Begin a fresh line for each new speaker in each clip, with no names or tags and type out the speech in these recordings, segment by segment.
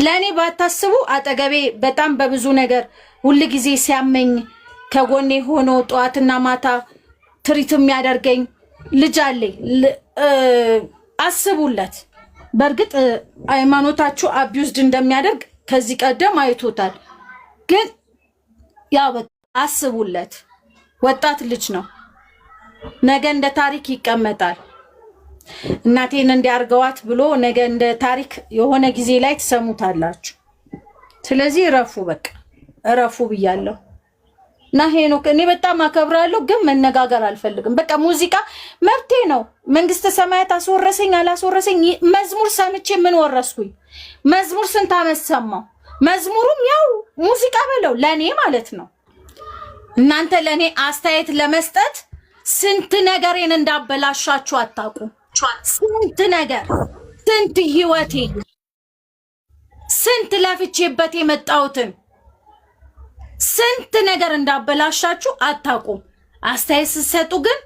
ለኔ ባታስቡ አጠገቤ በጣም በብዙ ነገር ሁሉ ጊዜ ሲያመኝ ከጎኔ ሆኖ ጧትና ማታ ትሪት የሚያደርገኝ ልጅ አለኝ። አስቡለት። በእርግጥ ሃይማኖታችሁ አቢዩዝድ እንደሚያደርግ ከዚህ ቀደም አይቶታል። ግን ያው አስቡለት። ወጣት ልጅ ነው። ነገ እንደ ታሪክ ይቀመጣል። እናቴን እንዲያርገዋት ብሎ ነገ እንደ ታሪክ የሆነ ጊዜ ላይ ትሰሙታላችሁ። ስለዚህ እረፉ፣ በቃ እረፉ ብያለሁ። እና ሄኖክ እኔ በጣም አከብራለሁ፣ ግን መነጋገር አልፈልግም። በቃ ሙዚቃ መብቴ ነው። መንግስተ ሰማያት አስወረሰኝ አላስወረሰኝ መዝሙር ሰምቼ ምን ወረስኩኝ? መዝሙር ስንት ዓመት ሰማው? መዝሙሩም ያው ሙዚቃ በለው ለኔ ማለት ነው። እናንተ ለኔ አስተያየት ለመስጠት ስንት ነገሬን እንዳበላሻችሁ አታውቁም። ስንት ነገር፣ ስንት ህይወቴ፣ ስንት ለፍቼበት የመጣሁትን ስንት ነገር እንዳበላሻችሁ አታውቁም። አስተያየት ስትሰጡ ግን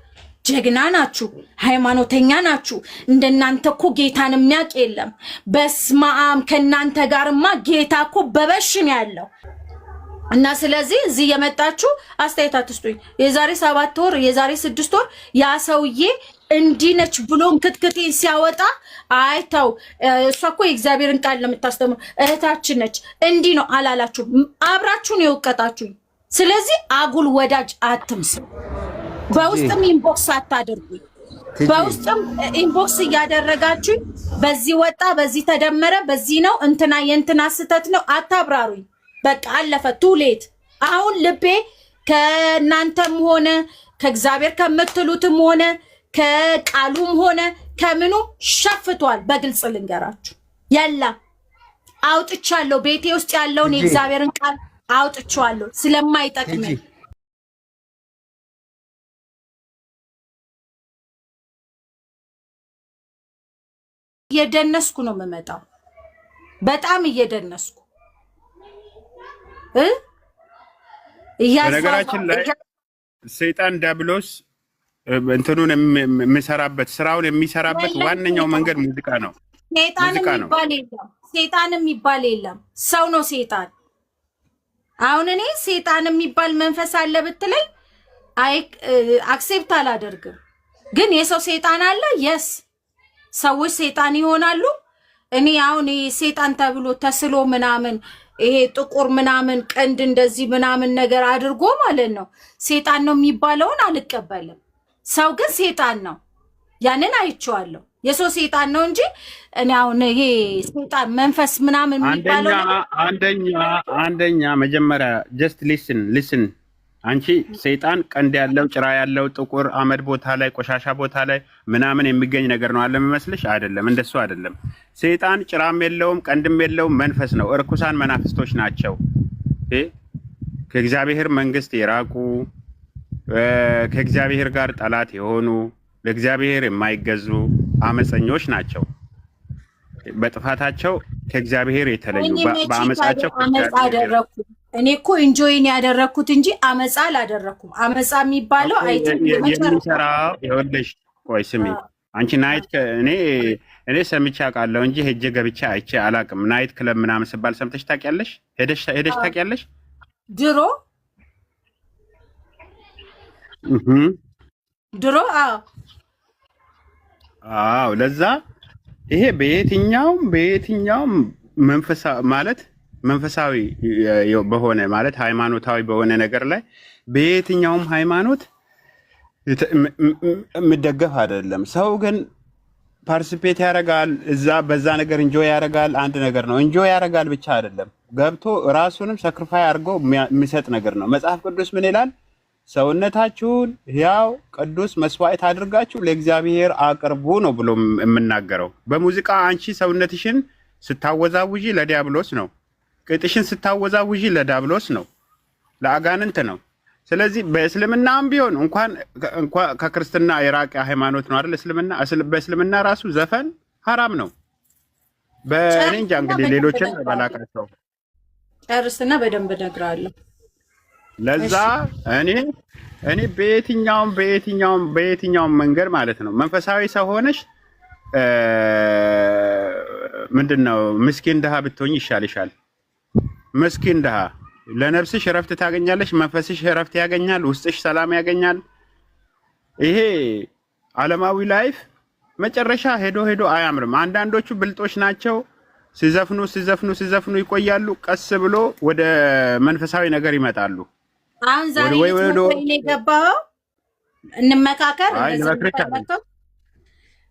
ጀግና ናችሁ፣ ሃይማኖተኛ ናችሁ። እንደናንተ እኮ ጌታን የሚያውቅ የለም። በስመ አብ ከናንተ ጋርማ ጌታ እኮ በበሽን ያለው እና ስለዚህ እዚህ የመጣችሁ አስተያየት አትስጡኝ። የዛሬ 7 ወር የዛሬ 6 ወር ያ ሰውዬ እንዲህ ነች ብሎን ክትክቴን ሲያወጣ አይተው እሷ እኮ የእግዚአብሔርን ቃል ለምታስተምር እህታችን ነች እንዲህ ነው አላላችሁ። አብራችሁን የወቀጣችሁ። ስለዚህ አጉል ወዳጅ አትምስሉ። በውስጥም ኢንቦክስ አታደርጉኝ። በውስጥም ኢንቦክስ እያደረጋችሁ በዚህ ወጣ በዚህ ተደመረ በዚህ ነው እንትና የእንትና ስተት ነው አታብራሩኝ። በቃ አለፈ። ቱሌት አሁን ልቤ ከናንተም ሆነ ከእግዚአብሔር ከምትሉትም ሆነ ከቃሉም ሆነ ከምኑ ሸፍቷል። በግልጽ ልንገራችሁ ያላ አውጥቻለሁ። ቤቴ ውስጥ ያለውን የእግዚአብሔርን ቃል አውጥቻለሁ ስለማይጠቅመኝ። እየደነስኩ ነው የምመጣው፣ በጣም እየደነስኩ
በነገራችን ላይ ሰይጣን ዲያብሎስ እንትኑን የሚሰራበት ስራውን የሚሰራበት ዋነኛው መንገድ ሙዚቃ ነው።
ሰይጣን የሚባል የለም፣ ሰው ነው ሰይጣን። አሁን እኔ ሰይጣን የሚባል መንፈስ አለ ብትለኝ አክሴፕት አላደርግም። ግን የሰው ሰይጣን አለ። የስ ሰዎች ሰይጣን ይሆናሉ። እኔ አሁን ሰይጣን ተብሎ ተስሎ ምናምን ይሄ ጥቁር ምናምን ቀንድ እንደዚህ ምናምን ነገር አድርጎ ማለት ነው ሰይጣን ነው የሚባለውን አልቀበልም። ሰው ግን ሰይጣን ነው፣ ያንን አይቼዋለሁ። የሰው ሰይጣን ነው እንጂ እኔ አሁን ይሄ ሰይጣን መንፈስ ምናምን የሚባለው
አንደኛ መጀመሪያ ጀስት ሊስን አንቺ ሰይጣን ቀንድ ያለው ጭራ ያለው ጥቁር አመድ ቦታ ላይ ቆሻሻ ቦታ ላይ ምናምን የሚገኝ ነገር ነው አለ የሚመስልሽ? አይደለም፣ እንደሱ አይደለም። ሰይጣን ጭራም የለውም ቀንድም የለውም፣ መንፈስ ነው። እርኩሳን መናፍስቶች ናቸው። ከእግዚአብሔር መንግስት የራቁ ከእግዚአብሔር ጋር ጠላት የሆኑ ለእግዚአብሔር የማይገዙ አመፀኞች ናቸው። በጥፋታቸው ከእግዚአብሔር የተለዩ በአመፃቸው
አደረኩ። እኔ እኮ ኢንጆይን ያደረኩት እንጂ አመፃ አላደረኩም። አመፃ የሚባለው
የሚሰራው ይኸውልሽ፣ ቆይ ስሚ አንቺ ናይት እኔ ሰምቼ አውቃለሁ እንጂ ሄጄ ገብቼ አይቼ አላውቅም። ናይት ክለብ ምናምን ስባል ሰምተሽ ታውቂያለሽ? ሄደሽ ታውቂያለሽ?
ድሮ
አዎ፣ ለዛ ይሄ በየትኛውም መንፈሳዊ በሆነ ማለት ሃይማኖታዊ በሆነ ነገር ላይ በየትኛውም ሃይማኖት የሚደገፍ አይደለም። ሰው ግን ፓርቲሲፔት ያደርጋል፣ በዛ ነገር ኢንጆይ ያደርጋል። አንድ ነገር ነው፣ ኢንጆይ ያደርጋል ብቻ አይደለም፣ ገብቶ ራሱንም ሰክሪፋይ አድርጎ የሚሰጥ ነገር ነው። መጽሐፍ ቅዱስ ምን ይላል? ሰውነታችሁን ሕያው ቅዱስ መስዋዕት አድርጋችሁ ለእግዚአብሔር አቅርቡ ነው ብሎ የምናገረው። በሙዚቃ አንቺ ሰውነትሽን ስታወዛውዢ ለዲያብሎስ ነው፣ ቅጥሽን ስታወዛውዢ ለዲያብሎስ ነው፣ ለአጋንንት ነው። ስለዚህ በእስልምናም ቢሆን እንኳን ከክርስትና የራቀ ሃይማኖት ነው አይደል? በእስልምና ራሱ ዘፈን ሐራም ነው። በእኔ እንጃ እንግዲህ ሌሎችን ባላቃቸው
ጨርስና በደንብ እነግርሃለሁ።
ለዛ እኔ በየትኛውም መንገድ ማለት ነው መንፈሳዊ ሰው ሆነሽ ምንድነው ምስኪን ድሃ ብትሆኝ ይሻልሻል። ምስኪን ድሃ ለነፍስሽ እረፍት ታገኛለሽ፣ መንፈስሽ እረፍት ያገኛል፣ ውስጥሽ ሰላም ያገኛል። ይሄ ዓለማዊ ላይፍ መጨረሻ ሄዶ አያምርም። አንዳንዶቹ ብልጦች ናቸው። ሲዘፍኑ ይቆያሉ። ቀስ ብሎ ወደ መንፈሳዊ ነገር ይመጣሉ።
አሁን ዛሬ ወይኔ ገባው እንመካከር።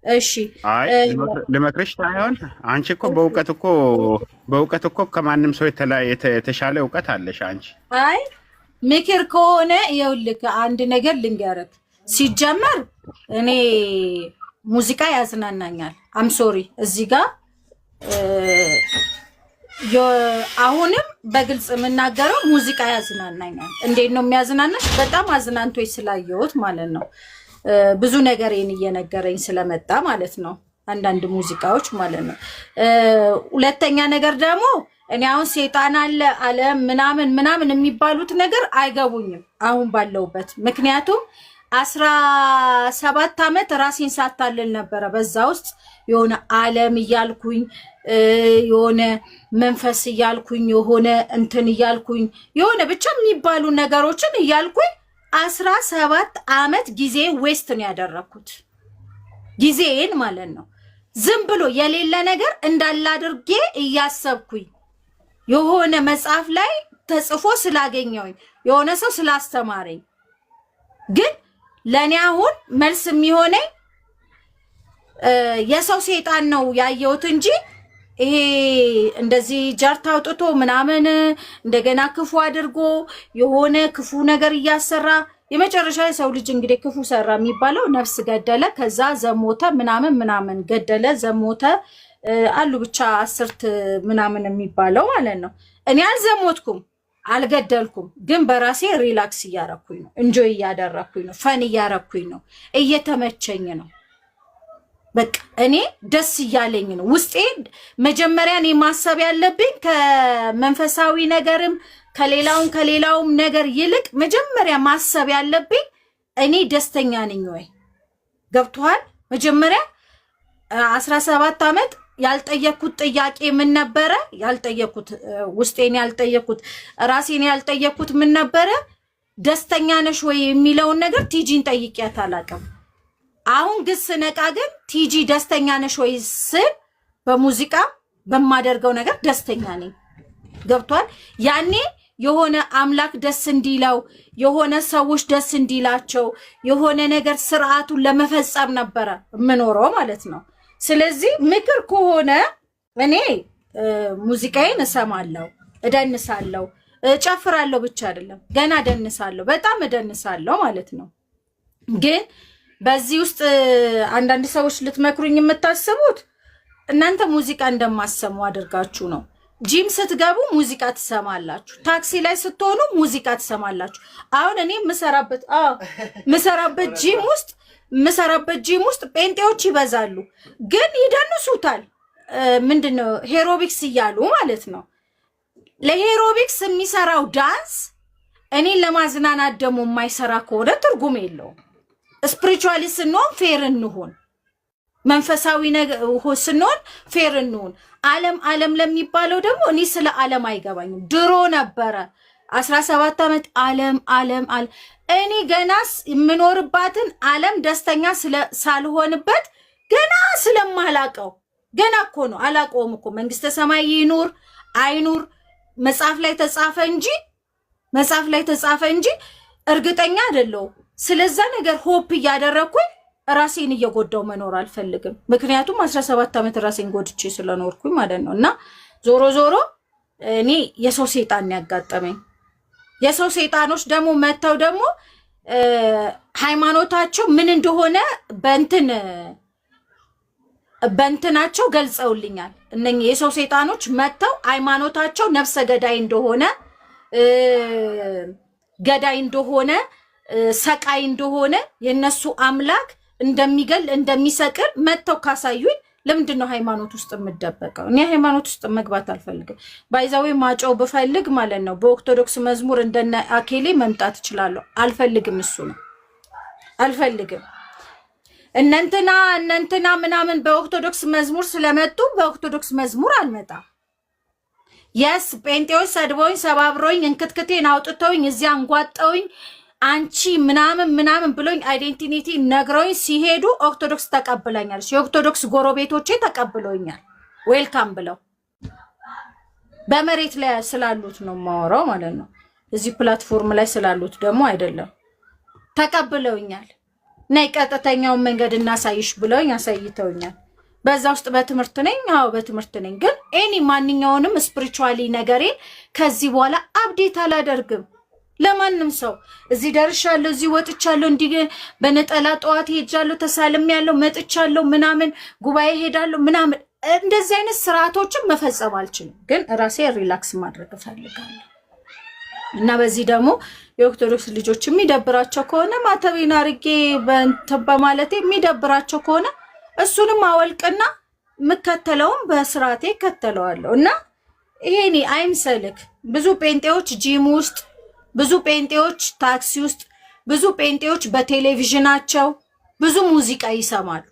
እሺ
ልመክርሽ ሳይሆን አንቺ እኮ በእውቀት እኮ ከማንም ሰው የተሻለ እውቀት አለሽ አንቺ።
አይ ምክር ከሆነ ይኸውልህ አንድ ነገር ልንገርህ። ሲጀመር እኔ ሙዚቃ ያዝናናኛል። አም ሶሪ እዚህ ጋር አሁንም በግልጽ የምናገረው ሙዚቃ ያዝናናኛል። እንዴት ነው የሚያዝናናሽ? በጣም አዝናንቶኝ ስላየሁት ማለት ነው። ብዙ ነገሬን እየነገረኝ ስለመጣ ማለት ነው። አንዳንድ ሙዚቃዎች ማለት ነው። ሁለተኛ ነገር ደግሞ እኔ አሁን ሴጣን አለ ዓለም ምናምን የሚባሉት ነገር አይገቡኝም አሁን ባለውበት። ምክንያቱም 17 ዓመት ራሴን ሳታልል ነበረ። በዛ ውስጥ የሆነ ዓለም እያልኩኝ የሆነ መንፈስ እያልኩኝ የሆነ እንትን እያልኩኝ የሆነ ብቻ የሚባሉ ነገሮችን እያልኩኝ 17 ዓመት ጊዜ ዌስት ነው ያደረኩት። ጊዜን ማለት ነው። ዝም ብሎ የሌለ ነገር እንዳለ አድርጌ እያሰብኩኝ የሆነ መጽሐፍ ላይ ተጽፎ ስላገኘውኝ የሆነ ሰው ስላስተማረኝ ግን ለኔ አሁን መልስ የሚሆነኝ የሰው ሴጣን ነው ያየሁት እንጂ ይሄ እንደዚህ ጀርታ አውጥቶ ምናምን እንደገና ክፉ አድርጎ የሆነ ክፉ ነገር እያሰራ የመጨረሻ የሰው ልጅ እንግዲህ ክፉ ሰራ የሚባለው ነፍስ ገደለ፣ ከዛ ዘሞተ፣ ምናምን ገደለ፣ ዘሞተ አሉ ብቻ 10 ምናምን የሚባለው ማለት ነው። እኔ አልዘሞትኩም አልገደልኩም፣ ግን በራሴ ሪላክስ እያረኩኝ ነው፣ እንጆይ እያደረኩኝ ነው፣ ፈን እያረኩኝ ነው፣ እየተመቸኝ ነው። በቃ እኔ ደስ እያለኝ ነው። ውስጤ መጀመሪያ እኔ ማሰብ ያለብኝ ከመንፈሳዊ ነገርም ከሌላውም ነገር ይልቅ መጀመሪያ ማሰብ ያለብኝ እኔ ደስተኛ ነኝ ወይ? ገብቶሃል? መጀመሪያ 17 ዓመት ያልጠየኩት ጥያቄ ምን ነበረ? ውስጤን ያልጠየኩት ራሴን ያልጠየኩት ምን ነበረ? ደስተኛ ነሽ ወይ የሚለውን ነገር ቲጂን ጠይቂያት አላውቅም። አሁን ግን ስነቃ ግን ቲጂ ደስተኛ ነሽ ወይ ስል በሙዚቃ በማደርገው ነገር ደስተኛ ነኝ። ገብቷል? ያኔ የሆነ አምላክ ደስ እንዲለው የሆነ ሰዎች ደስ እንዲላቸው የሆነ ነገር ስርዓቱን ለመፈጸም ነበረ የምኖረው ማለት ነው። ስለዚህ ምክር ከሆነ እኔ ሙዚቃዬን እሰማለሁ፣ እደንሳለሁ፣ ጨፍራለሁ ብቻ አይደለም ገና እደንሳለሁ፣ በጣም እደንሳለሁ ማለት ነው። ግን በዚህ ውስጥ አንዳንድ ሰዎች ልትመክሩኝ የምታስቡት እናንተ ሙዚቃ እንደማሰሙ አድርጋችሁ ነው። ጂም ስትገቡ ሙዚቃ ትሰማላችሁ፣ ታክሲ ላይ ስትሆኑ ሙዚቃ ትሰማላችሁ። አሁን እኔ ምሰራበት ጂም ውስጥ ጴንጤዎች ይበዛሉ፣ ግን ይደንሱታል። ምንድነው ሄሮቢክስ እያሉ ማለት ነው። ለሄሮቢክስ የሚሰራው ዳንስ እኔን ለማዝናናት ደግሞ የማይሰራ ከሆነ ትርጉም የለውም። ስፒሪቹዋሊ ስንሆን ፌር እንሁን፣ መንፈሳዊ ነገር ስንሆን ፌር እንሁን። ዓለም ለሚባለው ደግሞ እኔ ስለ ዓለም አይገባኝም። ድሮ ነበረ 17 ዓመት ዓለም እኔ ገና የምኖርባትን ዓለም ደስተኛ ሳልሆንበት ገና ስለማላቀው ገና እኮ ነው አላቀውም እኮ መንግስተ ሰማይ ይኑር አይኑር መጽሐፍ ላይ ተጻፈ እንጂ እርግጠኛ አይደለሁም። ስለዛ ነገር ሆፕ እያደረኩኝ ራሴን እየጎዳው መኖር አልፈልግም። ምክንያቱም 17 ዓመት ራሴን ጎድቼ ስለኖርኩኝ ማለት ነው። እና ዞሮ እኔ የሰው ሴጣን ያጋጠመኝ የሰው ሴጣኖች ደግሞ መተው ደግሞ ሃይማኖታቸው ምን እንደሆነ በእንትናቸው ገልጸውልኛል። እነኚህ የሰው ሴጣኖች መተው ሃይማኖታቸው ነፍሰ ገዳይ እንደሆነ ሰቃይ እንደሆነ የነሱ አምላክ እንደሚገል እንደሚሰቅል መተው ካሳዩኝ ለምንድን ነው ሃይማኖት ውስጥ የምደበቀው? እኔ ሃይማኖት ውስጥ መግባት አልፈልግም። ባይዛዌ ማጨው ብፈልግ ማለት ነው በኦርቶዶክስ መዝሙር እንደነ አኬሌ መምጣት እችላለሁ። አልፈልግም፣ እሱ ነው አልፈልግም። እነንትና ምናምን በኦርቶዶክስ መዝሙር ስለመጡ በኦርቶዶክስ መዝሙር አልመጣም። የስ ጴንጤዎች ሰድቦኝ ሰባብሮኝ እንክትክቴን አውጥተውኝ እዚያ አንጓጠውኝ አንቺ ምናምን ብሎኝ አይዴንቲቲ ነግረውኝ ሲሄዱ ኦርቶዶክስ ተቀብለኛለች። የኦርቶዶክስ ጎረቤቶቼ ተቀብለውኛል ዌልካም ብለው። በመሬት ላይ ስላሉት ነው ማወራው ማለት ነው። እዚህ ፕላትፎርም ላይ ስላሉት ደግሞ አይደለም። ተቀብለውኛል። ነይ ቀጥተኛውን መንገድ እናሳይሽ ብለውኝ አሳይተውኛል። በዛ ውስጥ በትምህርት ነኝ። አዎ በትምህርት ነኝ። ግን ማንኛውንም ስፒሪቹዋሊ ነገሬን ከዚህ በኋላ አፕዴት አላደርግም ለማንም ሰው። እዚህ ደርሻለሁ፣ እዚህ ወጥቻለሁ፣ እንዲህ በነጠላ ጠዋት ሄጃለሁ፣ ተሳልሜያለሁ፣ መጥቻለሁ፣ ምናምን ጉባኤ ሄዳለሁ ምናምን እንደዚህ አይነት ስርዓቶችን መፈጸም አልችልም። ግን ራሴ ሪላክስ ማድረግ እፈልጋለሁ። እና በዚህ ደግሞ የኦርቶዶክስ ልጆች የሚደብራቸው ከሆነ ማተቤን አርጌ በማለቴ የሚደብራቸው ከሆነ እሱንም አወልቅና የምከተለውን በስርዓቴ እከተለዋለሁ። እና ይሄኔ አይምሰልክ። ብዙ ጴንጤዎች ጂም ውስጥ፣ ብዙ ጴንጤዎች ታክሲ ውስጥ፣ ብዙ ጴንጤዎች በቴሌቪዥናቸው ብዙ ሙዚቃ ይሰማሉ።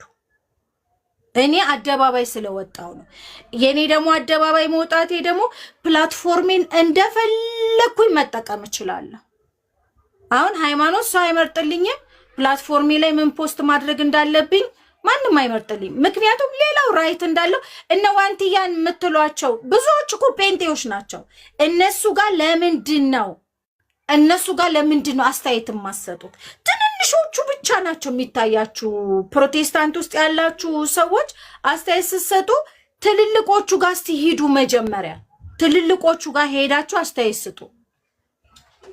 እኔ አደባባይ ስለወጣው ነው። የኔ ደግሞ አደባባይ መውጣቴ ደግሞ ፕላትፎርሜን እንደፈለኩኝ መጠቀም እችላለሁ። አሁን ሃይማኖት ሰው አይመርጥልኝም። ፕላትፎርሜ ላይ ምን ፖስት ማድረግ እንዳለብኝ ማንም አይመርጥልኝም። ምክንያቱም ሌላው ራይት እንዳለው እነ ዋንትያን የምትሏቸው ብዙዎች እኮ ጴንጤዎች ናቸው። እነሱ ጋር ለምንድን ነው አስተያየት የማሰጡት? ትንንሾቹ ብቻ ናቸው የሚታያችሁ። ፕሮቴስታንት ውስጥ ያላችሁ ሰዎች አስተያየት ስትሰጡ ትልልቆቹ ጋር እስቲ ሂዱ። መጀመሪያ ትልልቆቹ ጋር ሄዳችሁ አስተያየት ስጡ።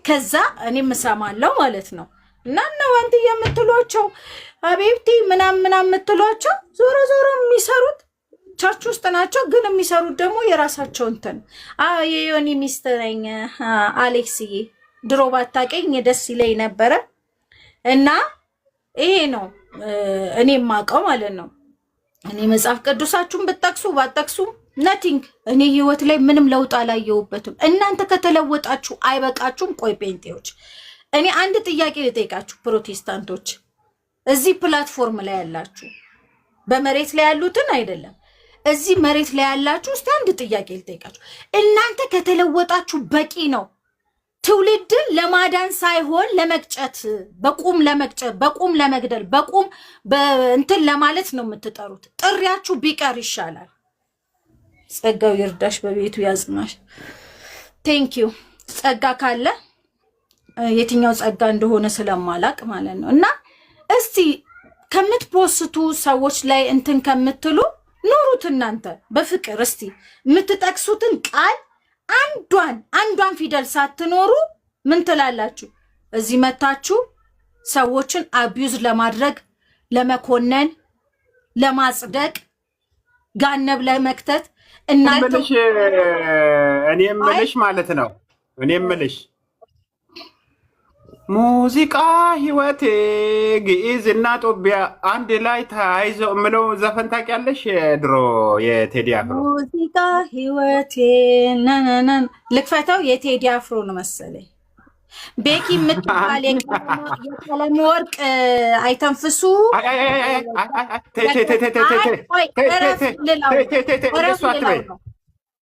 ከዛ እኔም እሰማለሁ ማለት ነው። እና እነ ዋንትያ የምትሏቸው አቤብቲ ምናምን የምትሏቸው ዞሮ የሚሰሩት ቸርች ውስጥ ናቸው። ግን የሚሰሩት ደግሞ የራሳቸው እንትን የዮኒ ሚስት ነኝ አሌክስዬ። ድሮ ባታውቀኝ ደስ ይለኝ ነበረ። እና ይሄ ነው እኔ የማውቀው ማለት ነው። እኔ መጽሐፍ ቅዱሳችሁን ብትጠቅሱ ባትጠቅሱ ነቲንግ፣ እኔ ህይወት ላይ ምንም ለውጥ አላየሁበትም። እናንተ ከተለወጣችሁ አይበቃችሁም? ቆይ ጴንጤዎች፣ እኔ አንድ ጥያቄ ልጠይቃችሁ። ፕሮቴስታንቶች እዚህ ፕላትፎርም ላይ ያላችሁ፣ በመሬት ላይ ያሉትን አይደለም፣ እዚህ መሬት ላይ ያላችሁ እስቲ አንድ ጥያቄ ልጠይቃችሁ። እናንተ ከተለወጣችሁ በቂ ነው። ትውልድን ለማዳን ሳይሆን ለመቅጨት፣ በቁም ለመቅጨት፣ በቁም ለመግደል፣ በቁም እንትን ለማለት ነው የምትጠሩት። ጥሪያችሁ ቢቀር ይሻላል። ጸጋው ይርዳሽ፣ በቤቱ ያጽናሽ። ቴንኪዩ። ጸጋ ካለ የትኛው ጸጋ እንደሆነ ስለማላቅ ማለት ነው። እና እስቲ ከምትፖስቱ ሰዎች ላይ እንትን ከምትሉ ኑሩት። እናንተ በፍቅር እስቲ የምትጠቅሱትን ቃል አንዷን ፊደል ሳትኖሩ ምን ትላላችሁ? እዚህ መታችሁ ሰዎችን አቢዩዝ ለማድረግ፣ ለመኮነን፣ ለማጽደቅ፣ ጋነብ ለመክተት እናንተ
እኔ የምልሽ ማለት ነው። እኔ የምልሽ ሙዚቃ ህይወቴ ግዕዝ እና ጦቢያ አንድ ላይ ተያይዘው የምለው ዘፈን ታውቂያለሽ? ድሮ የቴዲ አፍሮ
ሙዚቃ ህይወቴ ነነነን ልክፈተው። የቴዲ አፍሮ ነው መሰለኝ። ቤኪ የምትባል የቀለም ወርቅ አይተንፍሱ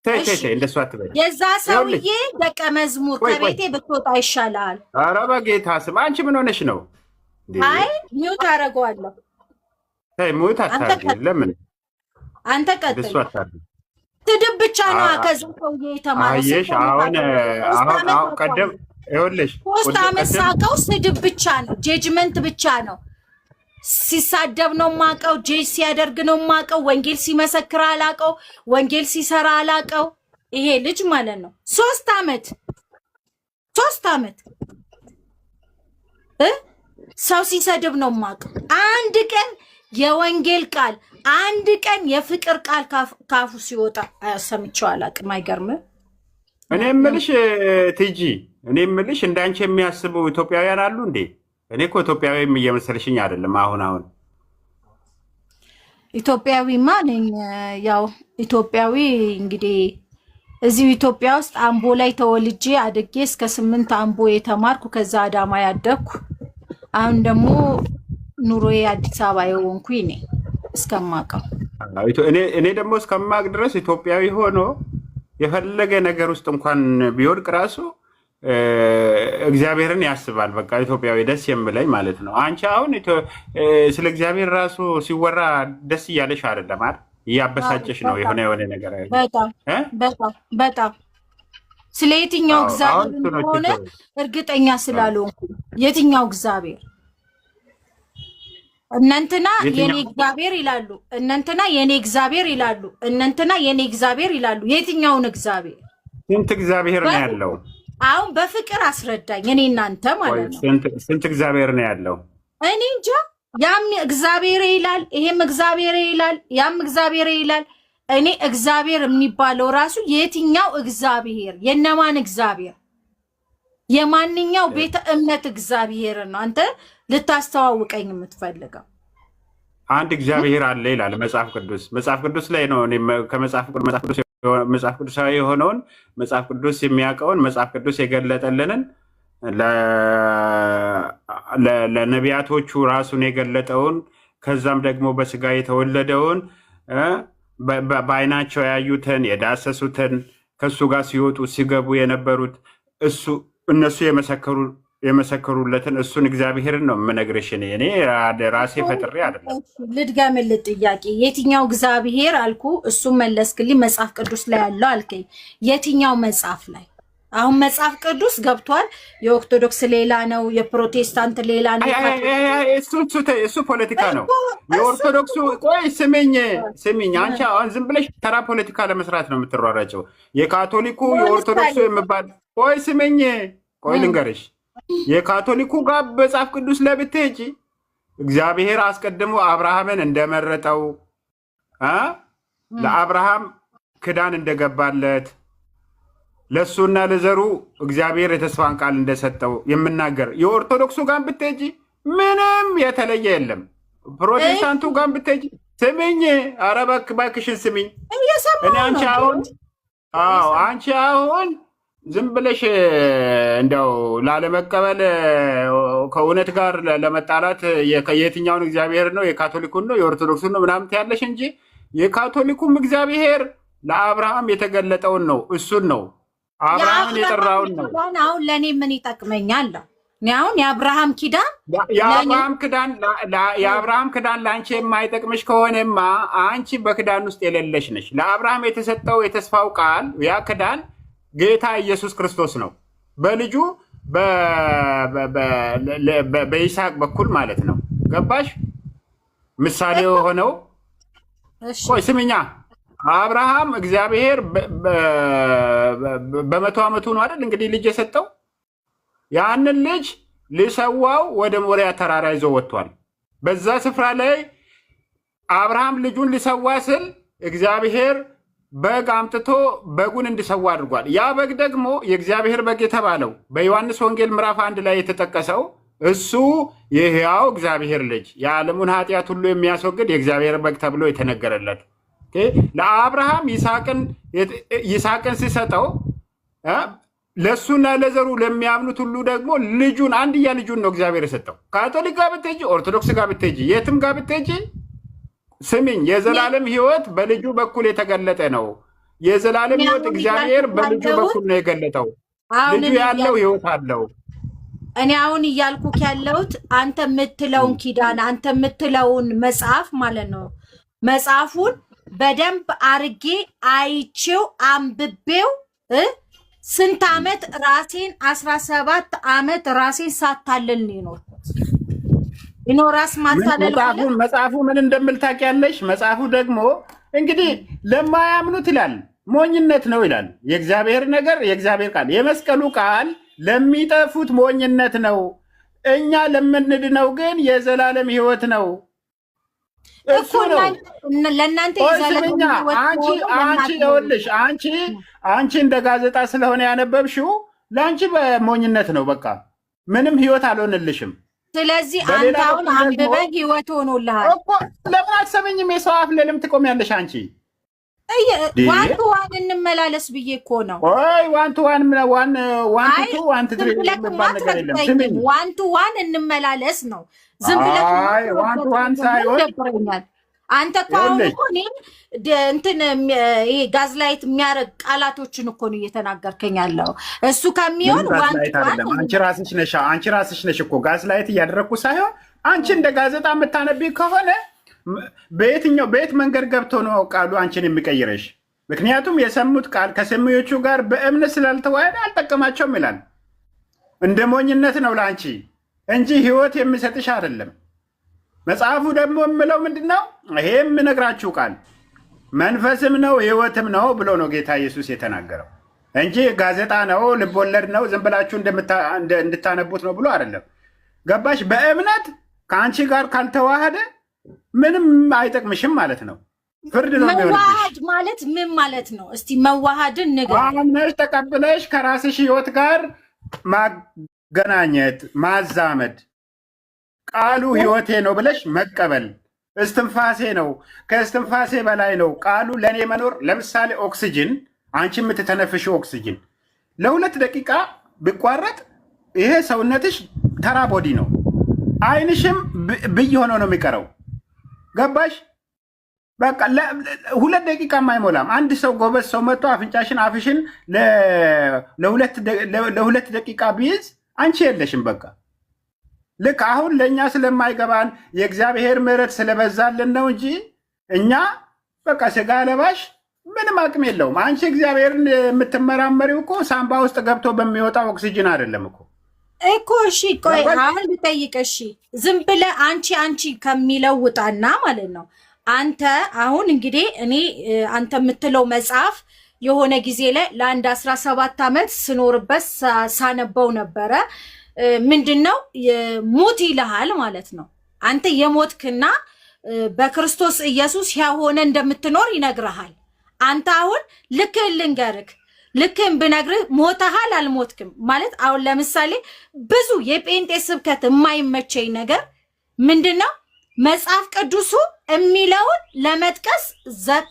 እንደሱ አትበይ።
የዛ ሰውዬ ደቀ መዝሙር ከቤቴ ብትወጣ ይሻላል።
ኧረ በጌታ ስም አንቺ ምን ሆነሽ ነው?
አይ ሚውት አደርገዋለሁ።
ሚውት አታድርጊ። ለምን
አንተ ቀጥል። ስድብ ብቻ ነው ከዛ ሰውዬ የተማረ።
አየሽ አሁን ቀደም ይኸውልሽ
3 ዓመት ሳቀው ስድብ ብቻ ነው፣ ጄጅመንት ብቻ ነው። ሲሳደብ ነው ማቀው፣ ጄጅ ሲያደርግ ነው ማቀው፣ ወንጌል ሲመሰክር አላቀው፣ ወንጌል ሲሰራ አላቀው። ይሄ ልጅ ማለት ነው 3 ዓመት ሰው ሲሰድብ ነው ማቀው። አንድ ቀን የወንጌል ቃል፣ አንድ ቀን የፍቅር ቃል ካፉ ሲወጣ ሰምቼው አላቅም። አይገርምም?
እኔ የምልሽ ቲጂ፣ እኔ የምልሽ እንዳንቺ የሚያስቡ ኢትዮጵያውያን አሉ እንዴ? እኔ እኮ ኢትዮጵያዊም እየመሰለሽኝ አይደለም። አሁን
ኢትዮጵያዊማ ነኝ። ያው ኢትዮጵያዊ እንግዲህ እዚሁ ኢትዮጵያ ውስጥ አምቦ ላይ ተወልጄ አድጌ እስከ 8 አምቦ የተማርኩ፣ ከዛ አዳማ ያደግኩ፣ አሁን ደግሞ ኑሮዬ አዲስ አበባ የሆንኩኝ እኔ እስከማውቀው።
እኔ ደግሞ እስከማውቅ ድረስ ኢትዮጵያዊ ሆኖ የፈለገ ነገር ውስጥ እንኳን ቢወድቅ ራሱ እግዚአብሔርን ያስባል። በቃ ኢትዮጵያዊ ደስ የምለኝ ማለት ነው። አንቺ አሁን ስለ እግዚአብሔር ራሱ ሲወራ ደስ እያለሽ አይደለም አይደል? እያበሳጨሽ ነው የሆነ ነገር
በጣም ስለ የትኛው እግዚአብሔር እንደሆነ እርግጠኛ ስላልሆንኩ የትኛው እግዚአብሔር እነንትና የኔ እግዚአብሔር ይላሉ፣ እነንትና የኔ እግዚአብሔር ይላሉ፣ እነንትና የኔ እግዚአብሔር ይላሉ። የትኛውን እግዚአብሔር?
ስንት እግዚአብሔር ነው ያለው?
አሁን በፍቅር አስረዳኝ። እኔ እናንተ ማለት ነው
ስንት እግዚአብሔር ነው ያለው?
እኔ እንጃ። ያም እግዚአብሔር ይላል፣ ይሄም እግዚአብሔር ይላል፣ ያም እግዚአብሔር ይላል። እኔ እግዚአብሔር የሚባለው ራሱ የትኛው እግዚአብሔር? የነማን እግዚአብሔር? የማንኛው ቤተ እምነት እግዚአብሔር ነው አንተ ልታስተዋውቀኝ የምትፈልገው?
አንድ እግዚአብሔር አለ ይላል መጽሐፍ ቅዱስ። መጽሐፍ ቅዱስ ላይ ነው መጽሐፍ ቅዱሳዊ የሆነውን መጽሐፍ ቅዱስ የሚያውቀውን መጽሐፍ ቅዱስ የገለጠልንን ለነቢያቶቹ ራሱን የገለጠውን ከዛም ደግሞ በስጋ የተወለደውን በዓይናቸው ያዩትን የዳሰሱትን ከእሱ ጋር ሲወጡ ሲገቡ የነበሩት እነሱ የመሰከሩለትን እሱን እግዚአብሔርን ነው የምነግርሽ። እኔ ራሴ ፈጥሬ አይደለም።
ልድገምልህ ጥያቄ። የትኛው እግዚአብሔር አልኩ፣ እሱም መለስክልኝ። መጽሐፍ ቅዱስ ላይ ያለው አልከኝ። የትኛው መጽሐፍ ላይ? አሁን መጽሐፍ ቅዱስ ገብቷል። የኦርቶዶክስ ሌላ ነው፣ የፕሮቴስታንት ሌላ ነው።
እሱ ፖለቲካ ነው። የኦርቶዶክሱ ቆይ ስሚኝ፣ አንቺ አሁን ዝም ብለሽ ተራ ፖለቲካ ለመስራት ነው የምትሯራጨው። የካቶሊኩ የኦርቶዶክሱ የሚባል ቆይ ስሚኝ፣ ቆይ ልንገርሽ። የካቶሊኩ ጋር መጽሐፍ ቅዱስ ላይ ብትሄጂ እግዚአብሔር አስቀድሞ አብርሃምን እንደመረጠው ለአብርሃም ክዳን እንደገባለት ለሱና ለዘሩ እግዚአብሔር የተስፋን ቃል እንደሰጠው የምናገር። የኦርቶዶክሱ ጋር ብትሄጂ ምንም የተለየ የለም። ፕሮቴስታንቱ ጋር ብትሄጂ ስሚኝ፣ ኧረ እባክሽን ስሚኝ። እኔ አንቺ አሁን ዝም ብለሽ እንደው ላለመቀበል ከእውነት ጋር ለመጣላት የትኛውን እግዚአብሔር ነው? የካቶሊኩን ነው የኦርቶዶክሱን ነው ምናምን ትያለሽ እንጂ የካቶሊኩም እግዚአብሔር ለአብርሃም የተገለጠውን ነው፣ እሱን ነው አብርሃምን የጠራውን ነው።
አሁን ለእኔ ምን ይጠቅመኛል? አሁን የአብርሃም ክዳን ለአንቺ የማይጠቅምሽ ከሆነማ አንቺ በክዳን ውስጥ የሌለሽ ነሽ። ለአብርሃም የተሰጠው የተስፋው ቃል ያ ክዳን ጌታ ኢየሱስ ክርስቶስ ነው፣ በልጁ በይስሐቅ በኩል ማለት ነው። ገባሽ? ምሳሌ የሆነው ቆይ ስምኛ፣ አብርሃም እግዚአብሔር በ100 ዓመቱ ነው አይደል እንግዲህ ልጅ የሰጠው። ያንን ልጅ ሊሰዋው ወደ ሞሪያ ተራራ ይዞ ወጥቷል። በዛ ስፍራ ላይ አብርሃም ልጁን ሊሰዋ ስል እግዚአብሔር በግ አምጥቶ በጉን እንዲሰዋ አድርጓል። ያ በግ ደግሞ የእግዚአብሔር በግ የተባለው በዮሐንስ ወንጌል ምዕራፍ 1 ላይ የተጠቀሰው እሱ የሕያው እግዚአብሔር ልጅ የዓለሙን ኃጢአት ሁሉ የሚያስወግድ የእግዚአብሔር በግ ተብሎ የተነገረለት ለአብርሃም ይስሐቅን ሲሰጠው ለእሱና ለዘሩ ለሚያምኑት ሁሉ ደግሞ ልጁን አንድያ ልጁን ነው እግዚአብሔር የሰጠው። ካቶሊክ ጋር ብትሄጂ፣ ኦርቶዶክስ ጋር ብትሄጂ፣ የትም ጋር ብትሄጂ ስሚኝ፣ የዘላለም ሕይወት በልጁ በኩል የተገለጠ ነው። የዘላለም ሕይወት እግዚአብሔር በልጁ በኩል ነው የገለጠው። ልጁ ያለው ሕይወት አለው። እኔ አሁን እያልኩክ ያለሁት አንተ የምትለውን ኪዳን፣ አንተ የምትለውን መጽሐፍ ማለት ነው። መጽሐፉን በደንብ አርጌ አይቼው አንብቤው ስንት ዓመት ራሴን 17 ዓመት ራሴን ሳታለል ነው የኖርኩት። ራስ ማታለል
መጽሐፉ ምን እንደምል ታውቂያለሽ? መጽሐፉ ደግሞ እንግዲህ ለማያምኑት ይላል ሞኝነት ነው ይላል። የእግዚአብሔር ነገር የእግዚአብሔር ቃል የመስቀሉ ቃል ለሚጠፉት ሞኝነት ነው፣ እኛ ለምንድነው ግን የዘላለም ሕይወት ነው። እሱ ነው
ለእናንተ
የዘላለም ሕይወት። አንቺ እንደ ጋዜጣ ስለሆነ ያነበብሽው ለአንቺ በሞኝነት ነው። በቃ ምንም ሕይወት አልሆንልሽም።
ስለዚህ አንተ አሁን አንብበህ ሕይወት ሆኖልሃል።
ለምን አትሰሚኝም? የሰው አፍ ለልም ትቆሚያለሽ አንቺ።
ዋን ቱ ዋን እንመላለስ ብዬ እኮ ነው።
ወይ ዋን ቱ ዋን ዋን ቱ
ዋን ቱ ዋን እንመላለስ ነው። ዝም ብለህ
ዋን ቱ ዋን ሳይሆን
ይደብረኛል። አንተ እኮ አሁን እኮ እኔን እንትን ይሄ ጋዝላይት የሚያደርግ ቃላቶችን እኮ ነው እየተናገርከኝ ያለው። እሱ ከሚሆን ዋን ቱ ዋን
አንቺ ራስሽ ነሽ እኮ ጋዝላይት እያደረግኩ ሳይሆን አንቺ እንደ ጋዜጣ የምታነቢ ከሆነ በየት መንገድ ገብቶ ነው ቃሉ አንቺን የሚቀይረሽ? ምክንያቱም የሰሙት ቃል ከሰሚዎቹ ጋር በእምነት ስላልተዋሃደ አልጠቀማቸውም ይላል። እንደ ሞኝነት ነው ለአንቺ እንጂ ህይወት የሚሰጥሽ አይደለም። መጽሐፉ ደግሞ የምለው ምንድን ነው? ይሄ የምነግራችሁ ቃል መንፈስም ነው ህይወትም ነው ብሎ ነው ጌታ ኢየሱስ የተናገረው እንጂ ጋዜጣ ነው ልቦለድ ነው ዝም ብላችሁ እንድታነቡት ነው ብሎ አይደለም። ገባሽ? በእምነት ከአንቺ ጋር ካልተዋሃደ ምንም አይጠቅምሽም ማለት ነው። ፍርድ ነው የሚሆንብሽ።
መዋሃድ ማለት ምን ማለት ነው? እስቲ መዋሃድን ንገር።
አምነሽ ተቀብለሽ ከራስሽ ህይወት ጋር ማገናኘት፣ ማዛመድ፣ ቃሉ ህይወቴ ነው ብለሽ መቀበል። እስትንፋሴ ነው፣ ከእስትንፋሴ በላይ ነው ቃሉ ለእኔ መኖር። ለምሳሌ ኦክሲጅን፣ አንቺ የምትተነፍሽ ኦክሲጅን ለ2 ደቂቃ ቢቋረጥ ይሄ ሰውነትሽ ተራ ቦዲ ነው። አይንሽም ብይ ሆኖ ነው የሚቀረው። ገባሽ? በቃ 2 ደቂቃ አይሞላም። አንድ ሰው ጎበዝ ሰው መጥቶ አፍንጫሽን አፍሽን ለ2 ደቂቃ ቢይዝ አንቺ የለሽም። በቃ ልክ አሁን ለእኛ ስለማይገባን የእግዚአብሔር ምሕረት ስለበዛልን ነው እንጂ እኛ በቃ ስጋ ለባሽ ምንም አቅም የለውም። አንቺ እግዚአብሔርን የምትመራመሪው እኮ ሳምባ ውስጥ ገብቶ በሚወጣው ኦክሲጅን አይደለም እኮ።
እሺ ቆይ አሁን ልጠይቅ። እሺ ዝም ብለህ አንቺ ከሚለው ውጣና ማለት ነው። አንተ አሁን እንግዲህ እኔ አንተ የምትለው መጽሐፍ የሆነ ጊዜ ላይ ለአንድ 17 ዓመት ስኖርበት ሳነበው ነበረ። ምንድነው ሙት ይልሃል ማለት ነው። አንተ የሞትክና በክርስቶስ ኢየሱስ ያሆነ እንደምትኖር ይነግርሃል። አንተ አሁን ልክ ልንገርክ ልክም ብነግርህ ሞተሃል አልሞትክም ማለት። አሁን ለምሳሌ ብዙ የጴንጤ ስብከት የማይመቸኝ ነገር ምንድነው? መጽሐፍ ቅዱሱ የሚለውን ለመጥቀስ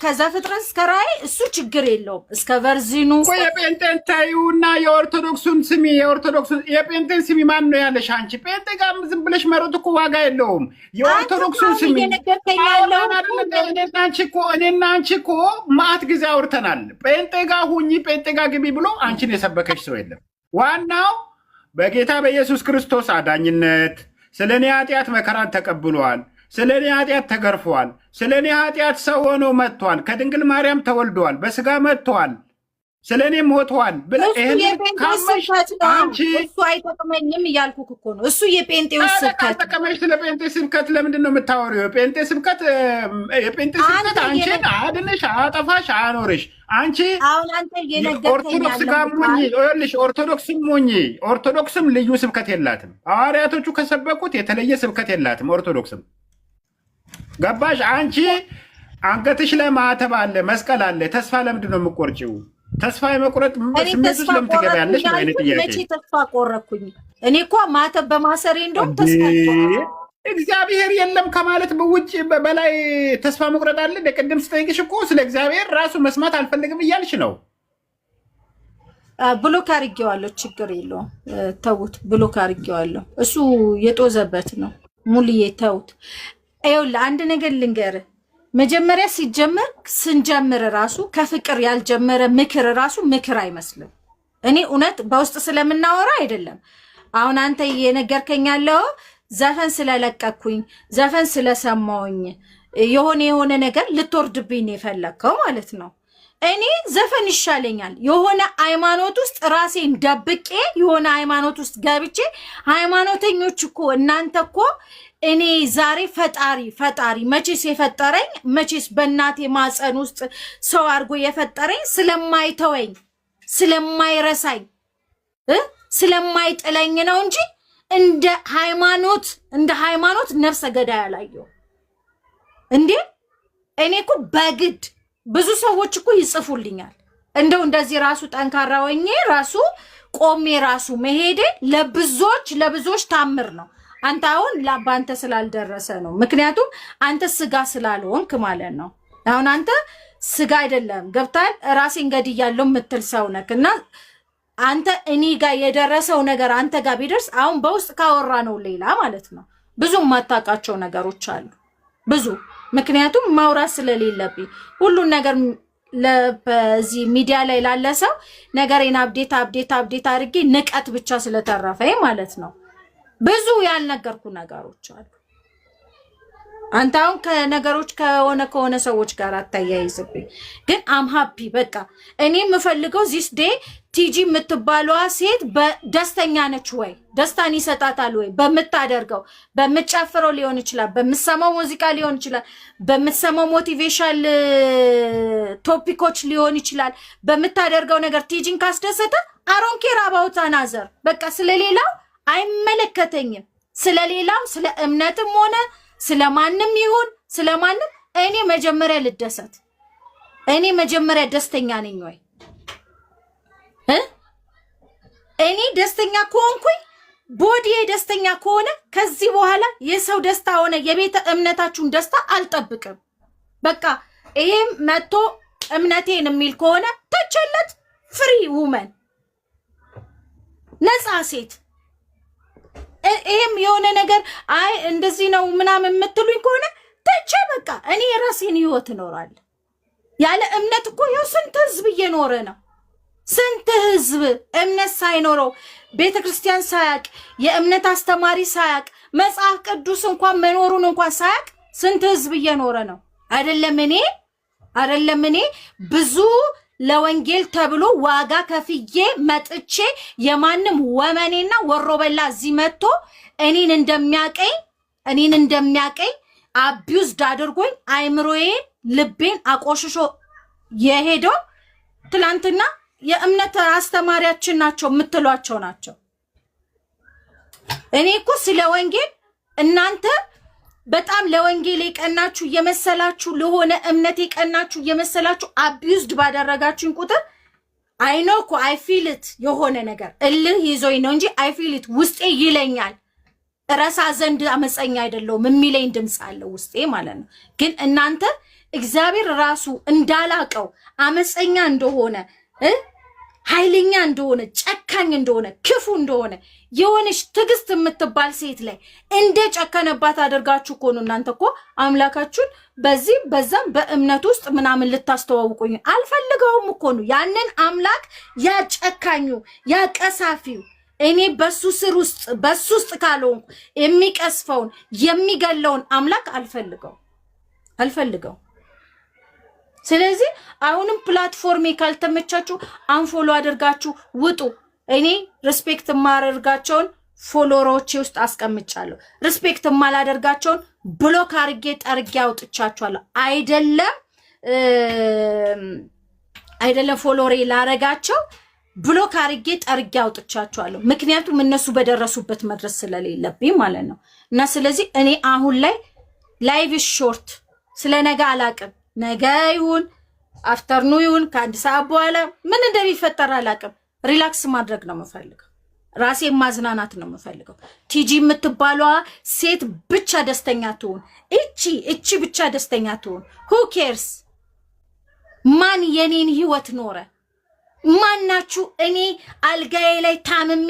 ከዘፍጥረት እስከ ራእይ እሱ ችግር የለውም። እስከ ቨርዚኑ
የጴንጤን ታዩና የኦርቶዶክሱን ስሚ። የጴንጤን ስሚ ማን ነው ያለሽ? አንቺ ጴንጤ ጋር ዝም ብለሽ መሮጥ እኮ ዋጋ የለውም። የኦርቶዶክሱን ስሚ። እኔና አንቺ እኮ ማአት ጊዜ አውርተናል። ጴንጤ ጋር ሁኚ፣ ጴንጤ ጋር ግቢ ብሎ አንቺን የሰበከች ሰው የለም። ዋናው በጌታ በኢየሱስ ክርስቶስ አዳኝነት ስለ እኔ ኃጢአት መከራን ተቀብሏል። ስለ እኔ ኃጢአት ተገርፏል። ስለ እኔ ኃጢአት ሰው ሆኖ መጥቷል። ከድንግል ማርያም ተወልዷል። በስጋ መጥቷል። ስለ እኔ ሞቷል።
እሱ አይጠቅመኝም እያልኩህ እኮ ነው። እሱ የጴንጤው ስብከት
ጠቀመሽ። ስለ ጴንጤ ስብከት ለምንድን ነው የምታወሪው? የጴንጤ ስብከት አንቺን አያድንሽ፣ አያጠፋሽ፣ አያኖርሽ። አንቺ ኦርቶዶክስ ጋር ሙኝ ይኸውልሽ፣ ኦርቶዶክስም ልዩ ስብከት የላትም። ሐዋርያቶቹ ከሰበኩት የተለየ ስብከት የላትም ኦርቶዶክስም። ገባሽ? አንቺ አንገትሽ ላይ ማተብ አለ፣ መስቀል አለ። ተስፋ ለምንድን ነው የምትቆርጪው? ተስፋ የመቁረጥ ስሜት ውስጥ ለምን ትገቢያለሽ? ነው አይነት ጥያቄ።
መቼ ተስፋ ቆረኩኝ? እኔ እኮ ማተብ በማሰሬ እንደውም ተስፋ
እግዚአብሔር የለም ከማለት ውጭ በላይ ተስፋ መቁረጥ አለ? ቅድም ስጠይቅሽ እኮ ስለ እግዚአብሔር ራሱ መስማት አልፈልግም እያልሽ ነው።
ብሎክ አድርጌዋለሁ። ችግር የለውም ተውት። ብሎክ አድርጌዋለሁ። እሱ የጦዘበት ነው። ሙሉዬ ተውት። ይኸውልህ አንድ ነገር ልንገርህ። መጀመሪያ ስንጀምር ራሱ ከፍቅር ያልጀመረ ምክር ራሱ ምክር አይመስልም። እኔ እውነት በውስጥ ስለምናወራ አይደለም። አሁን አንተ እየነገርከኝ ያለው ዘፈን ስለለቀኩኝ ዘፈን ስለሰማውኝ የሆነ ነገር ልትወርድብኝ የፈለግከው ማለት ነው። እኔ ዘፈን ይሻለኛል። የሆነ ሃይማኖት ውስጥ ራሴን ደብቄ የሆነ ሃይማኖት ውስጥ ገብቼ ሃይማኖተኞች እኮ እናንተ እኮ እኔ ዛሬ ፈጣሪ መቼስ የፈጠረኝ መቼስ በእናቴ ማፀን ውስጥ ሰው አድርጎ የፈጠረኝ ስለማይተወኝ ስለማይረሳኝ ስለማይጥለኝ ነው እንጂ እንደ ሃይማኖት ነፍሰ ገዳይ ያላየው እንዴ። እኔ እኮ በግድ ብዙ ሰዎች እኮ ይጽፉልኛል። እንደው እንደዚህ ራሱ ጠንካራ ሆኜ ራሱ ቆሜ ራሱ መሄዴ ለብዙዎች ታምር ነው። አንተ አሁን በአንተ ስላልደረሰ ነው። ምክንያቱም አንተ ስጋ ስላልሆንክ ማለት ነው። አሁን አንተ ስጋ አይደለም። ገብታል ራሴን ገድያለሁ የምትል ሰው ነክ እና አንተ እኔ ጋር የደረሰው ነገር አንተ ጋር ቢደርስ አሁን በውስጥ ካወራ ነው ሌላ ማለት ነው። ብዙ ማታውቃቸው ነገሮች አሉ ብዙ። ምክንያቱም ማውራት ስለሌለብኝ ሁሉን ነገር በዚህ ሚዲያ ላይ ላለ ሰው ነገሬን አፕዴት አድርጌ ንቀት ብቻ ስለተረፈኝ ማለት ነው። ብዙ ያልነገርኩ ነገሮች አሉ። አንተ አሁን ከነገሮች ከሆነ ሰዎች ጋር አታያይዝብኝ። ግን አም ሃፒ በቃ እኔ የምፈልገው ዚስ ዴይ ቲጂ የምትባለዋ ሴት በደስተኛ ነች ወይ? ደስታን ይሰጣታል ወይ? በምታደርገው በምትጨፍረው ሊሆን ይችላል፣ በምትሰማው ሙዚቃ ሊሆን ይችላል፣ በምትሰማው ሞቲቬሽናል ቶፒኮች ሊሆን ይችላል። በምታደርገው ነገር ቲጂን ካስደሰተ አሮን ኬር አባውት አናዘር በቃ ስለሌላው አይመለከተኝም። ስለሌላው ስለ እምነትም ሆነ ስለማንም ይሁን ስለማንም እኔ መጀመሪያ ልደሰት። እኔ መጀመሪያ ደስተኛ ነኝ ወይ? እኔ ደስተኛ ከሆንኩኝ ቦዲዬ ደስተኛ ከሆነ ከዚህ በኋላ የሰው ደስታ ሆነ የቤተ እምነታችሁን ደስታ አልጠብቅም። በቃ ይሄም መጥቶ እምነቴን የሚል ከሆነ ተቸለት ፍሪ ውመን ነፃ ሴት ይሄም የሆነ ነገር አይ እንደዚህ ነው ምናምን የምትሉኝ ከሆነ ተቸ በቃ እኔ የራሴን ህይወት እኖራለሁ። ያለ እምነት እኮ ያው ስንት ህዝብ እየኖረ ነው። ስንት ህዝብ እምነት ሳይኖረው ቤተክርስቲያን ሳያቅ የእምነት አስተማሪ ሳያቅ መጽሐፍ ቅዱስ እንኳን መኖሩን እንኳን ሳያቅ ስንት ህዝብ እየኖረ ነው። አይደለም እኔ ብዙ ለወንጌል ተብሎ ዋጋ ከፍዬ መጥቼ የማንም ወመኔና ወሮበላ እዚህ መጥቶ እኔን እንደሚያቀኝ አቢውዝድ አድርጎኝ አይምሮዬን ልቤን አቆሽሾ የሄደው ትላንትና የእምነት አስተማሪያችን ናቸው የምትሏቸው ናቸው። እኔ እኮ ስለ ወንጌል እናንተ በጣም ለወንጌል የቀናችሁ የመሰላችሁ ለሆነ እምነት የቀናችሁ የመሰላችሁ አቢውዝድ ባደረጋችሁኝ ቁጥር አይ ኖ እኮ አይ ፊል ኢት የሆነ ነገር እልህ ይዞኝ ነው እንጂ አይ ፊል ኢት ውስጤ ይለኛል። ረሳ ዘንድ አመፀኛ አይደለሁም የሚለኝ ድምፅ አለ ውስጤ ማለት ነው። ግን እናንተ እግዚአብሔር ራሱ እንዳላቀው አመፀኛ እንደሆነ ኃይለኛ እንደሆነ ጨካኝ እንደሆነ ክፉ እንደሆነ የሆነች ትዕግስት የምትባል ሴት ላይ እንደ ጨከነባት አድርጋችሁ እኮ ነው እናንተ እኮ አምላካችሁን በዚህ በዛም በእምነት ውስጥ ምናምን ልታስተዋውቁኝ አልፈልገውም እኮ ነው። ያንን አምላክ ያ ጨካኙ ያ ቀሳፊው እኔ በሱ ስር ውስጥ በሱ ውስጥ ካልሆንኩ የሚቀስፈውን የሚገለውን አምላክ አልፈልገው። ስለዚህ አሁንም ፕላትፎርሜ ካልተመቻችሁ አንፎሎ አድርጋችሁ ውጡ። እኔ ሪስፔክት ማደርጋቸውን ፎሎወሮቼ ውስጥ አስቀምጫለሁ። ሪስፔክት ማላደርጋቸውን ብሎክ አርጌ ጠርጌ አውጥቻቸዋለሁ። አይደለም ፎሎወሬ ላረጋቸው ብሎክ አርጌ ጠርጌ አውጥቻቸዋለሁ። ምክንያቱም እነሱ በደረሱበት መድረስ ስለሌለብኝ ማለት ነው። እና ስለዚህ እኔ አሁን ላይ ላይቭ ሾርት ስለ ነገ አላቅም። ነገ ይሁን አፍተርኑ ይሁን ከአንድ ሰዓት በኋላ ምን እንደሚፈጠር አላቅም። ሪላክስ ማድረግ ነው የምፈልገው። ራሴን ማዝናናት ነው የምፈልገው። ቲጂ የምትባለዋ ሴት ብቻ ደስተኛ ትሁን። እቺ ብቻ ደስተኛ ትሁን። who cares ማን የኔን ህይወት ኖረ? ማናችሁ እኔ አልጋዬ ላይ ታምሜ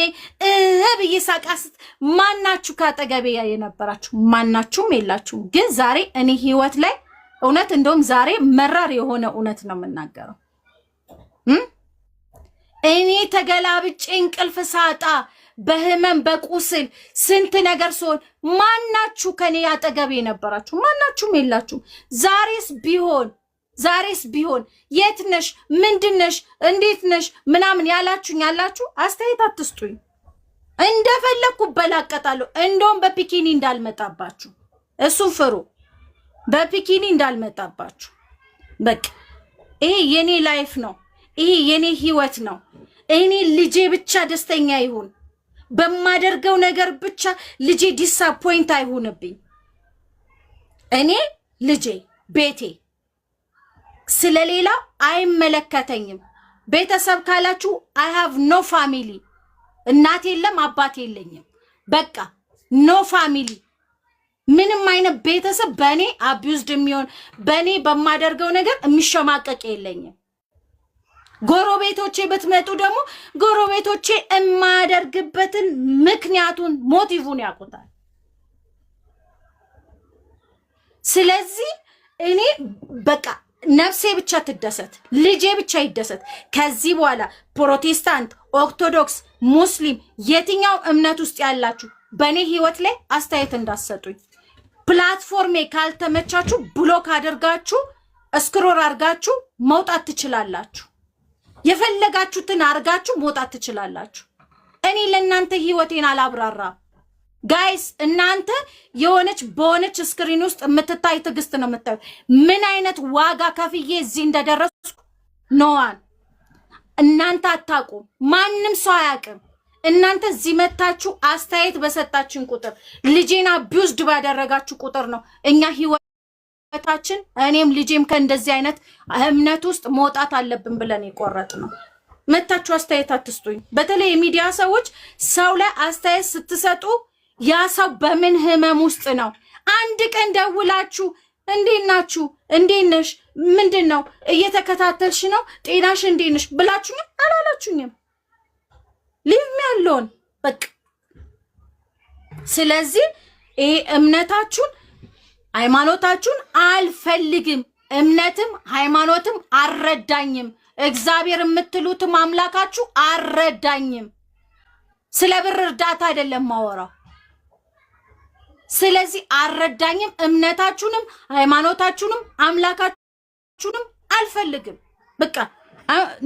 ብዬ ሳቃስት ማናችሁ ካጠገቤ የነበራችሁ? ማናችሁም የላችሁም። ግን ዛሬ እኔ ህይወት ላይ እውነት እንደውም ዛሬ መራር የሆነ እውነት ነው የምናገረው። እኔ ተገላብጬ እንቅልፍ ሳጣ በህመም በቁስል ስንት ነገር ሲሆን ማናችሁ ከኔ አጠገቤ የነበራችሁ? ማናችሁም የላችሁም። ዛሬስ ቢሆን የት ነሽ ምንድነሽ እንዴት ነሽ ምናምን ያላችሁ አስተያየት አትስጡኝ። እንደፈለኩ በላቀጣለሁ። እንደውም በፒኪኒ እንዳልመጣባችሁ እሱን ፍሩ። በፒኪኒ እንዳልመጣባችሁ በቃ ይሄ የኔ ላይፍ ነው። ይሄ የኔ ህይወት ነው። እኔ ልጄ ብቻ ደስተኛ ይሁን በማደርገው ነገር ብቻ ልጄ ዲስአፖይንት አይሁንብኝ። እኔ ልጄ ቤቴ ስለሌላ አይመለከተኝም። ቤተሰብ ካላችሁ I have no family። እናት የለም አባት የለኝም። በቃ no family ምንም አይነት ቤተሰብ በኔ አቢዩዝድ የሚሆን በኔ በማደርገው ነገር የሚሸማቀቅ የለኝም። ጎረቤቶቼ ብትመጡ ደግሞ ጎረቤቶቼ የማደርግበትን ምክንያቱን ሞቲቭን ያውቁታል። ስለዚህ እኔ በቃ ነፍሴ ብቻ ትደሰት፣ ልጄ ብቻ ይደሰት። ከዚህ በኋላ ፕሮቴስታንት፣ ኦርቶዶክስ፣ ሙስሊም የትኛው እምነት ውስጥ ያላችሁ በእኔ ህይወት ላይ አስተያየት እንዳሰጡኝ። ፕላትፎርሜ ካልተመቻችሁ ብሎክ አድርጋችሁ እስክሮል አድርጋችሁ መውጣት ትችላላችሁ። የፈለጋችሁትን አድርጋችሁ መውጣት ትችላላችሁ። እኔ ለእናንተ ህይወቴን አላብራራም። ጋይስ እናንተ የሆነች በሆነች ስክሪን ውስጥ የምትታይ ትዕግስት ነው የምታዩ። ምን አይነት ዋጋ ከፍዬ እዚህ እንደደረስኩ ነዋን እናንተ አታውቁም። ማንም ሰው አያውቅም። እናንተ እዚህ መታችሁ አስተያየት በሰጣችን ቁጥር ልጄና አቢዩዝድ ባደረጋችሁ ቁጥር ነው እኛ ህይወታችን እኔም ልጄም ከእንደዚህ አይነት እምነት ውስጥ መውጣት አለብን ብለን የቆረጥ ነው። መታችሁ አስተያየት አትስጡኝ። በተለይ የሚዲያ ሰዎች ሰው ላይ አስተያየት ስትሰጡ ያ ሰው በምን ህመም ውስጥ ነው? አንድ ቀን ደውላችሁ እንዴት ናችሁ? እንዴት ነሽ? ምንድነው እየተከታተልሽ ነው? ጤናሽ እንዴት ነሽ ብላችሁ አላላችሁኝም። ሊቭ ሚ አሎን በቃ። ስለዚህ ይሄ እምነታችሁን ሃይማኖታችሁን አልፈልግም። እምነትም ሃይማኖትም አረዳኝም። እግዚአብሔር የምትሉትም አምላካችሁ አረዳኝም። ስለ ብር እርዳታ አይደለም ማወራው። ስለዚህ አረዳኝም። እምነታችሁንም ሃይማኖታችሁንም አምላካችሁንም አልፈልግም። በቃ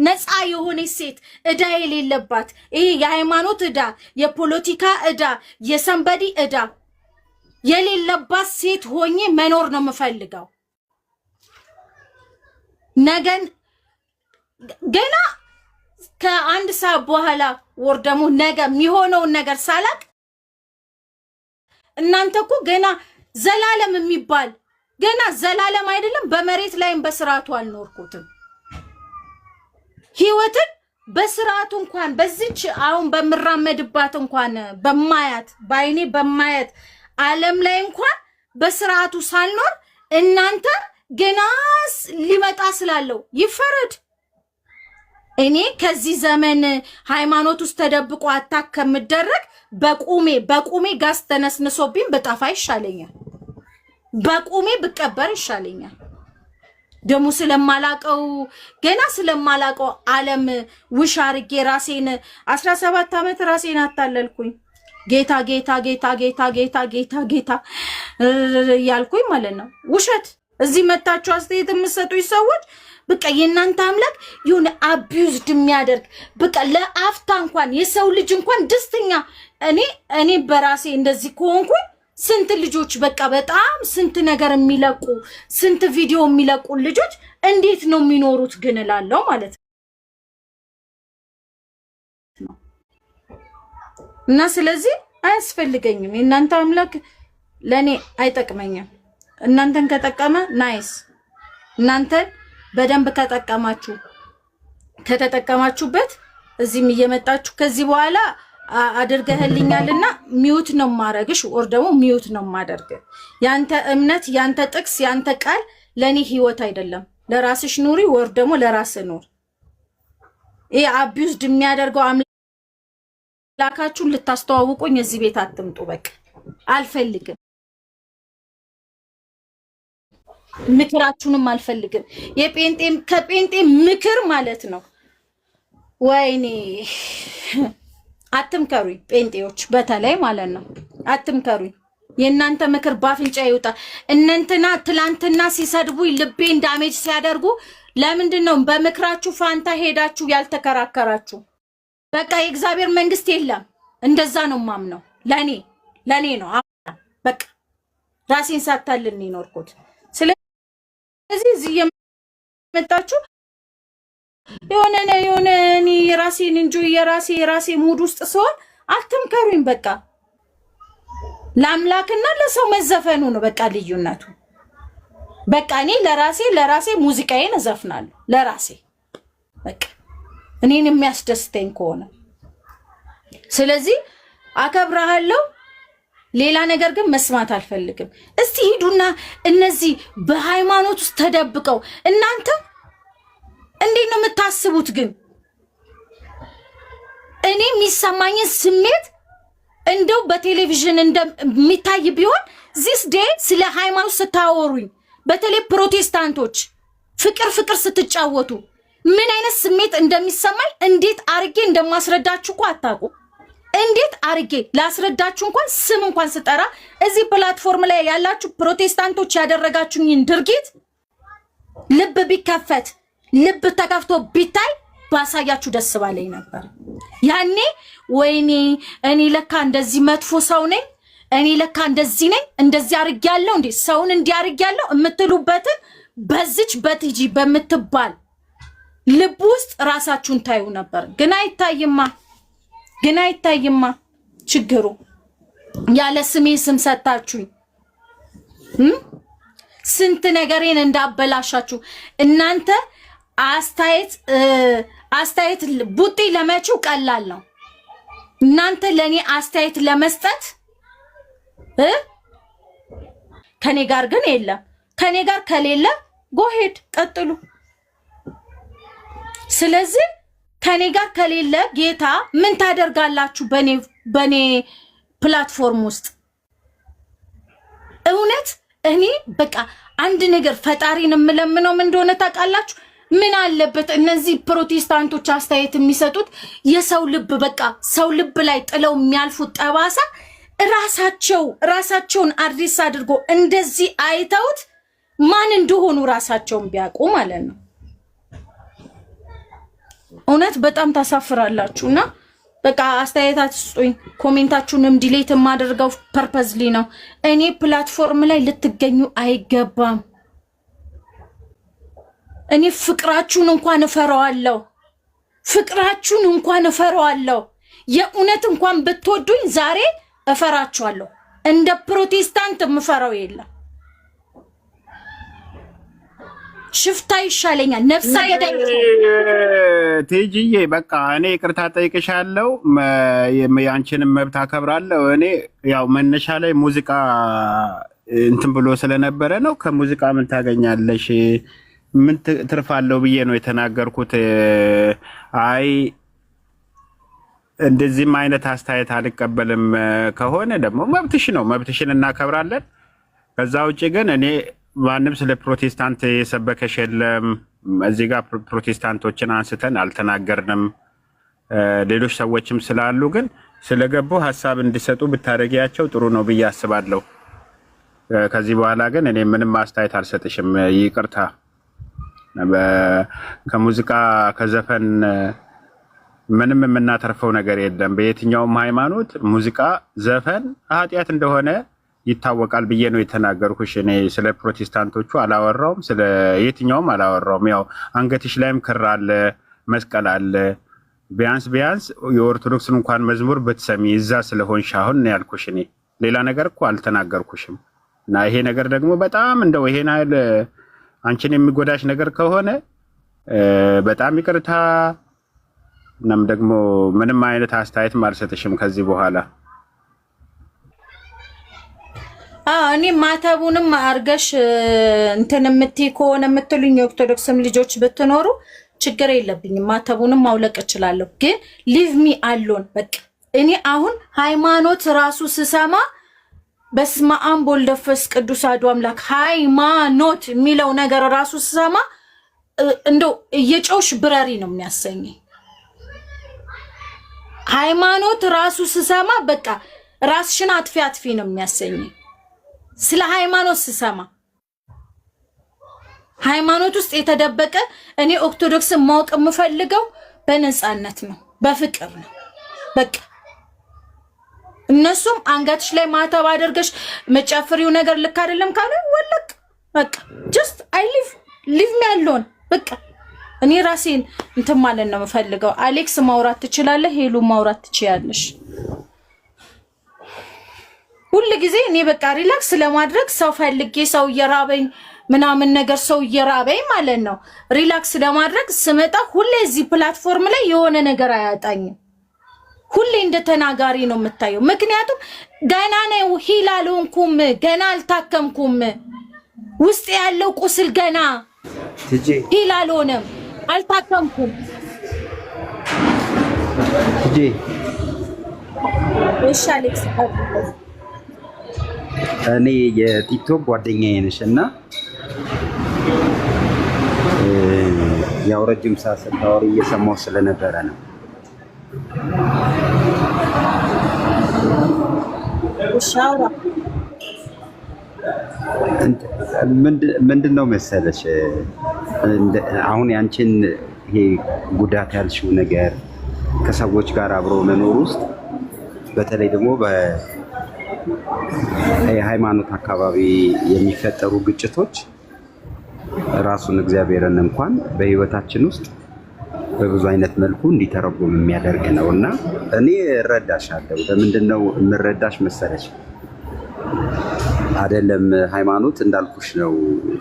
ነፃ የሆነች ሴት እዳ የሌለባት ይሄ የሃይማኖት እዳ፣ የፖለቲካ እዳ፣ የሰንበዲ እዳ የሌለባት ሴት ሆኜ መኖር ነው የምፈልገው። ነገን ገና ከአንድ ሰዓት በኋላ ወር ደግሞ ነገ የሚሆነውን ነገር ሳላቅ እናንተ እኮ ገና ዘላለም የሚባል ገና ዘላለም አይደለም በመሬት ላይም በስርዓቱ አልኖርኩትም። ህይወትን በስርዓቱ እንኳን በዚች አሁን በምራመድባት እንኳን በማያት ባይኔ በማያት ዓለም ላይ እንኳን በስርዓቱ ሳልኖር እናንተ ገና ሊመጣ ስላለው ይፈረድ። እኔ ከዚህ ዘመን ሃይማኖት ውስጥ ተደብቆ አታክ ከምደረግ በቁሜ ጋስ ተነስንሶብኝ በጣፋ ይሻለኛል። በቁሜ ብቀበር ይሻለኛል። ደሞ ስለማላቀው ገና ስለማላቀው ዓለም ውሽ አርጌ ራሴን 17 ዓመት ራሴን አታለልኩኝ። ጌታ ጌታ ጌታ ጌታ ጌታ ጌታ ጌታ ያልኩኝ ማለት ነው። ውሸት። እዚህ መታችሁ አስተያየት የምትሰጡኝ ሰዎች በቃ የእናንተ አምላክ የሆነ አቢዩዝድ የሚያደርግ በቃ ለአፍታ እንኳን የሰው ልጅ እንኳን ደስተኛ እኔ በራሴ እንደዚህ ከሆንኩኝ ስንት ልጆች በቃ በጣም ስንት ነገር የሚለቁ ስንት ቪዲዮ የሚለቁ ልጆች እንዴት ነው የሚኖሩት ግን እላለሁ ማለት ነው። እና ስለዚህ አያስፈልገኝም። የእናንተ አምላክ ለኔ አይጠቅመኝም። እናንተን ከጠቀመ ናይስ። እናንተን በደንብ ከተጠቀማችሁበት እዚህም እየመጣችሁ ከዚህ በኋላ አድርገህልኛልና ሚውት ነው ማረግሽ ወር ደግሞ ሚውት ነው ማደርግ። ያንተ እምነት ያንተ ጥቅስ ያንተ ቃል ለኔ ህይወት አይደለም። ለራስሽ ኑሪ ወር ደግሞ ለራስ ኑር። ይሄ አቢዩዝድ የሚያደርገው አምላካችሁን ልታስተዋውቁኝ እዚህ ቤት አትምጡ። በቃ አልፈልግም። ምክራችሁንም አልፈልግም። ከጴንጤ ምክር ማለት ነው። ወይኔ አትምከሩኝ፣ ጴንጤዎች በተለይ ማለት ነው። አትምከሩኝ። የእናንተ ምክር ባፍንጫ ይውጣ። እነንትና ትላንትና ሲሰድቡኝ ልቤን ዳሜጅ ሲያደርጉ ለምንድን ነው በምክራችሁ ፋንታ ሄዳችሁ ያልተከራከራችሁ? በቃ የእግዚአብሔር መንግስት የለም። እንደዛ ነው ማምነው። ለኔ ነው በቃ ራሴን ሳታልን ይኖርኩት። ስለዚህ እዚህ የመጣችሁ የሆነ እኔ የራሴን እንጆ የራሴ ሙድ ውስጥ ሲሆን አትምከሩኝ። በቃ ለአምላክና ለሰው መዘፈኑ ነው በቃ ልዩነቱ። በቃ እኔ ለራሴ ሙዚቃዬን እዘፍናለሁ ለራሴ በቃ እኔን የሚያስደስተኝ ከሆነ። ስለዚህ አከብራለሁ። ሌላ ነገር ግን መስማት አልፈልግም። እስቲ ሂዱና እነዚህ በሃይማኖት ውስጥ ተደብቀው እናንተ እንዴት ነው የምታስቡት? ግን እኔ የሚሰማኝ ስሜት እንደው በቴሌቪዥን እንደሚታይ ቢሆን ዚስ ዴይ ስለ ሃይማኖት ስታወሩኝ በተለይ ፕሮቴስታንቶች ፍቅር ስትጫወቱ ምን አይነት ስሜት እንደሚሰማኝ እንዴት አርጌ እንደማስረዳችሁ እኮ አታውቁ። እንዴት አርጌ ላስረዳችሁ እንኳን ስም እንኳን ስጠራ እዚህ ፕላትፎርም ላይ ያላችሁ ፕሮቴስታንቶች ያደረጋችሁኝን ድርጊት ልብ ቢከፈት ልብ ተከፍቶ ቢታይ ባሳያችሁ ደስ ባለኝ ነበር። ያኔ ወይኔ እኔ ለካ እንደዚህ መጥፎ ሰው ነኝ፣ እኔ ለካ እንደዚህ ነኝ፣ እንደዚህ አርጌያለሁ እንዴ ሰውን እንዲያርጌያለሁ እምትሉበትን በዚች በቲጂ በምትባል ልብ ውስጥ ራሳችሁን ታዩ ነበር። ግን አይታይማ ችግሩ ያለ ስሜ ስም ሰጣችሁኝ። ስንት ነገሬን እንዳበላሻችሁ እናንተ አስተያየት ቡጢ ለመጪው ቀላል ነው። እናንተ ለኔ አስተያየት ለመስጠት ከኔ ጋር ግን የለም። ከኔ ጋር ከሌለ ጎሄድ ቀጥሉ። ስለዚህ ከኔ ጋር ከሌለ ጌታ ምን ታደርጋላችሁ በኔ ፕላትፎርም ውስጥ? እውነት እኔ በቃ አንድ ነገር ፈጣሪን የምለምነው ምን እንደሆነ ታውቃላችሁ? ምን አለበት እነዚህ ፕሮቴስታንቶች አስተያየት የሚሰጡት የሰው ልብ በቃ ሰው ልብ ላይ ጥለው የሚያልፉት ጠባሳ ራሳቸውን አድሬስ አድርጎ እንደዚህ አይተውት ማን እንደሆኑ ራሳቸውን ቢያውቁ ማለት ነው። እውነት በጣም ታሳፍራላችሁና በቃ አስተያየታችሁ ስጡኝ። ኮሜንታችሁንም ዲሌት የማደርገው ፐርፐዝሊ ነው። እኔ ፕላትፎርም ላይ ልትገኙ አይገባም። እኔ ፍቅራችሁን እንኳን እፈራዋለሁ። የእውነት እንኳን ብትወዱኝ ዛሬ እፈራችኋለሁ። እንደ ፕሮቴስታንት የምፈራው የለም። ሽፍታ ይሻለኛል። ነፍሳ ገዳይ
ቲጂዬ በቃ እኔ ይቅርታ ጠይቅሻለሁ። ያንቺንም መብት አከብራለሁ። እኔ ያው መነሻ ላይ ሙዚቃ እንትን ብሎ ስለነበረ ነው። ከሙዚቃ ምን ታገኛለሽ ምን ትርፋለሁ ብዬ ነው የተናገርኩት። አይ እንደዚህም አይነት አስተያየት አልቀበልም ከሆነ ደግሞ መብትሽ ነው፣ መብትሽን እናከብራለን። ከዛ ውጭ ግን እኔ ማንም ስለ ፕሮቴስታንት የሰበከሽ የለም። እዚህ ጋር ፕሮቴስታንቶችን አንስተን አልተናገርንም። ሌሎች ሰዎችም ስላሉ ግን ስለገቡ ሀሳብ እንዲሰጡ ብታደርጊያቸው ጥሩ ነው ብዬ አስባለሁ። ከዚህ በኋላ ግን እኔ ምንም አስተያየት አልሰጥሽም። ይቅርታ። ከሙዚቃ ከዘፈን ምንም የምናተርፈው ነገር የለም። በየትኛውም ሃይማኖት ሙዚቃ፣ ዘፈን ኃጢአት እንደሆነ ይታወቃል ብዬ ነው የተናገርኩሽ። እኔ ስለ ፕሮቴስታንቶቹ አላወራውም፣ ስለ የትኛውም አላወራውም። ያው አንገትሽ ላይም ክር አለ፣ መስቀል አለ። ቢያንስ የኦርቶዶክስን እንኳን መዝሙር ብትሰሚ እዛ ስለሆንሽ አሁን ነው ያልኩሽ። እኔ ሌላ ነገር እኮ አልተናገርኩሽም። እና ይሄ ነገር ደግሞ በጣም እንደው ይሄን አይደል አንቺን የሚጎዳሽ ነገር ከሆነ በጣም ይቅርታ። እናም ደግሞ ምንም አይነት አስተያየትም አልሰጥሽም ከዚህ በኋላ።
እኔ ማተቡንም አርገሽ እንትን የምትይ ከሆነ የምትሉኝ የኦርቶዶክስም ልጆች ብትኖሩ ችግር የለብኝም። ማተቡንም ማውለቅ እችላለሁ። ግን ሊቭ ሚ አሎን በቃ። እኔ አሁን ሃይማኖት ራሱ ስሰማ በስመ አብ ወወልድ ወመንፈስ ቅዱስ አሐዱ አምላክ ሃይማኖት የሚለው ነገር ራሱ ስሰማ እንደው እየጮሽ ብረሪ ነው የሚያሰኘኝ። ሃይማኖት ራሱ ስሰማ በቃ ራስሽን አጥፊ ነው የሚያሰኘኝ። ስለ ሃይማኖት ስሰማ ሃይማኖት ውስጥ የተደበቀ እኔ ኦርቶዶክስን ማወቅ የምፈልገው በነፃነት ነው፣ በፍቅር ነው በቃ። እነሱም አንገትሽ ላይ ማተብ አድርገሽ መጨፍሪው ነገር ልክ አይደለም ካለ ወለቅ በቃ just I live me alone በቃ። እኔ ራሴን እንትን ማለት ነው የምፈልገው። አሌክስ ማውራት ትችላለህ፣ ሄሉ ማውራት ትችያለሽ። ሁሉ ጊዜ እኔ በቃ ሪላክስ ለማድረግ ሰው ፈልጌ ሰው እየራበኝ ምናምን ነገር ሰው እየራበኝ ማለት ነው ሪላክስ ለማድረግ ስመጣ ሁሌ እዚህ ፕላትፎርም ላይ የሆነ ነገር አያጣኝም። ሁሌ እንደ ተናጋሪ ነው የምታየው። ምክንያቱም ገና ነው ሂል አልሆንኩም፣ ገና አልታከምኩም፣ ውስጥ ያለው ቁስል ገና ሂል አልሆነም፣ አልታከምኩም። እሺ አሌክስ
እኔ የቲክቶክ ጓደኛዬ ነሽ እና ያው ረጅም ሰዓት ስታወሪ እየሰማሁ ስለነበረ ነው። ምንድነው መሰለሽ አሁን ያንቺን ይሄ ጉዳት ያልሽው ነገር ከሰዎች ጋር አብሮ መኖር ውስጥ በተለይ ደግሞ በሃይማኖት አካባቢ የሚፈጠሩ ግጭቶች ራሱን እግዚአብሔርን እንኳን በህይወታችን ውስጥ በብዙ አይነት መልኩ እንዲተረጎም የሚያደርግ ነውና እኔ እረዳሻለሁ። ለምንድነው የምረዳሽ መሰለሽ? አይደለም ሃይማኖት እንዳልኩሽ ነው።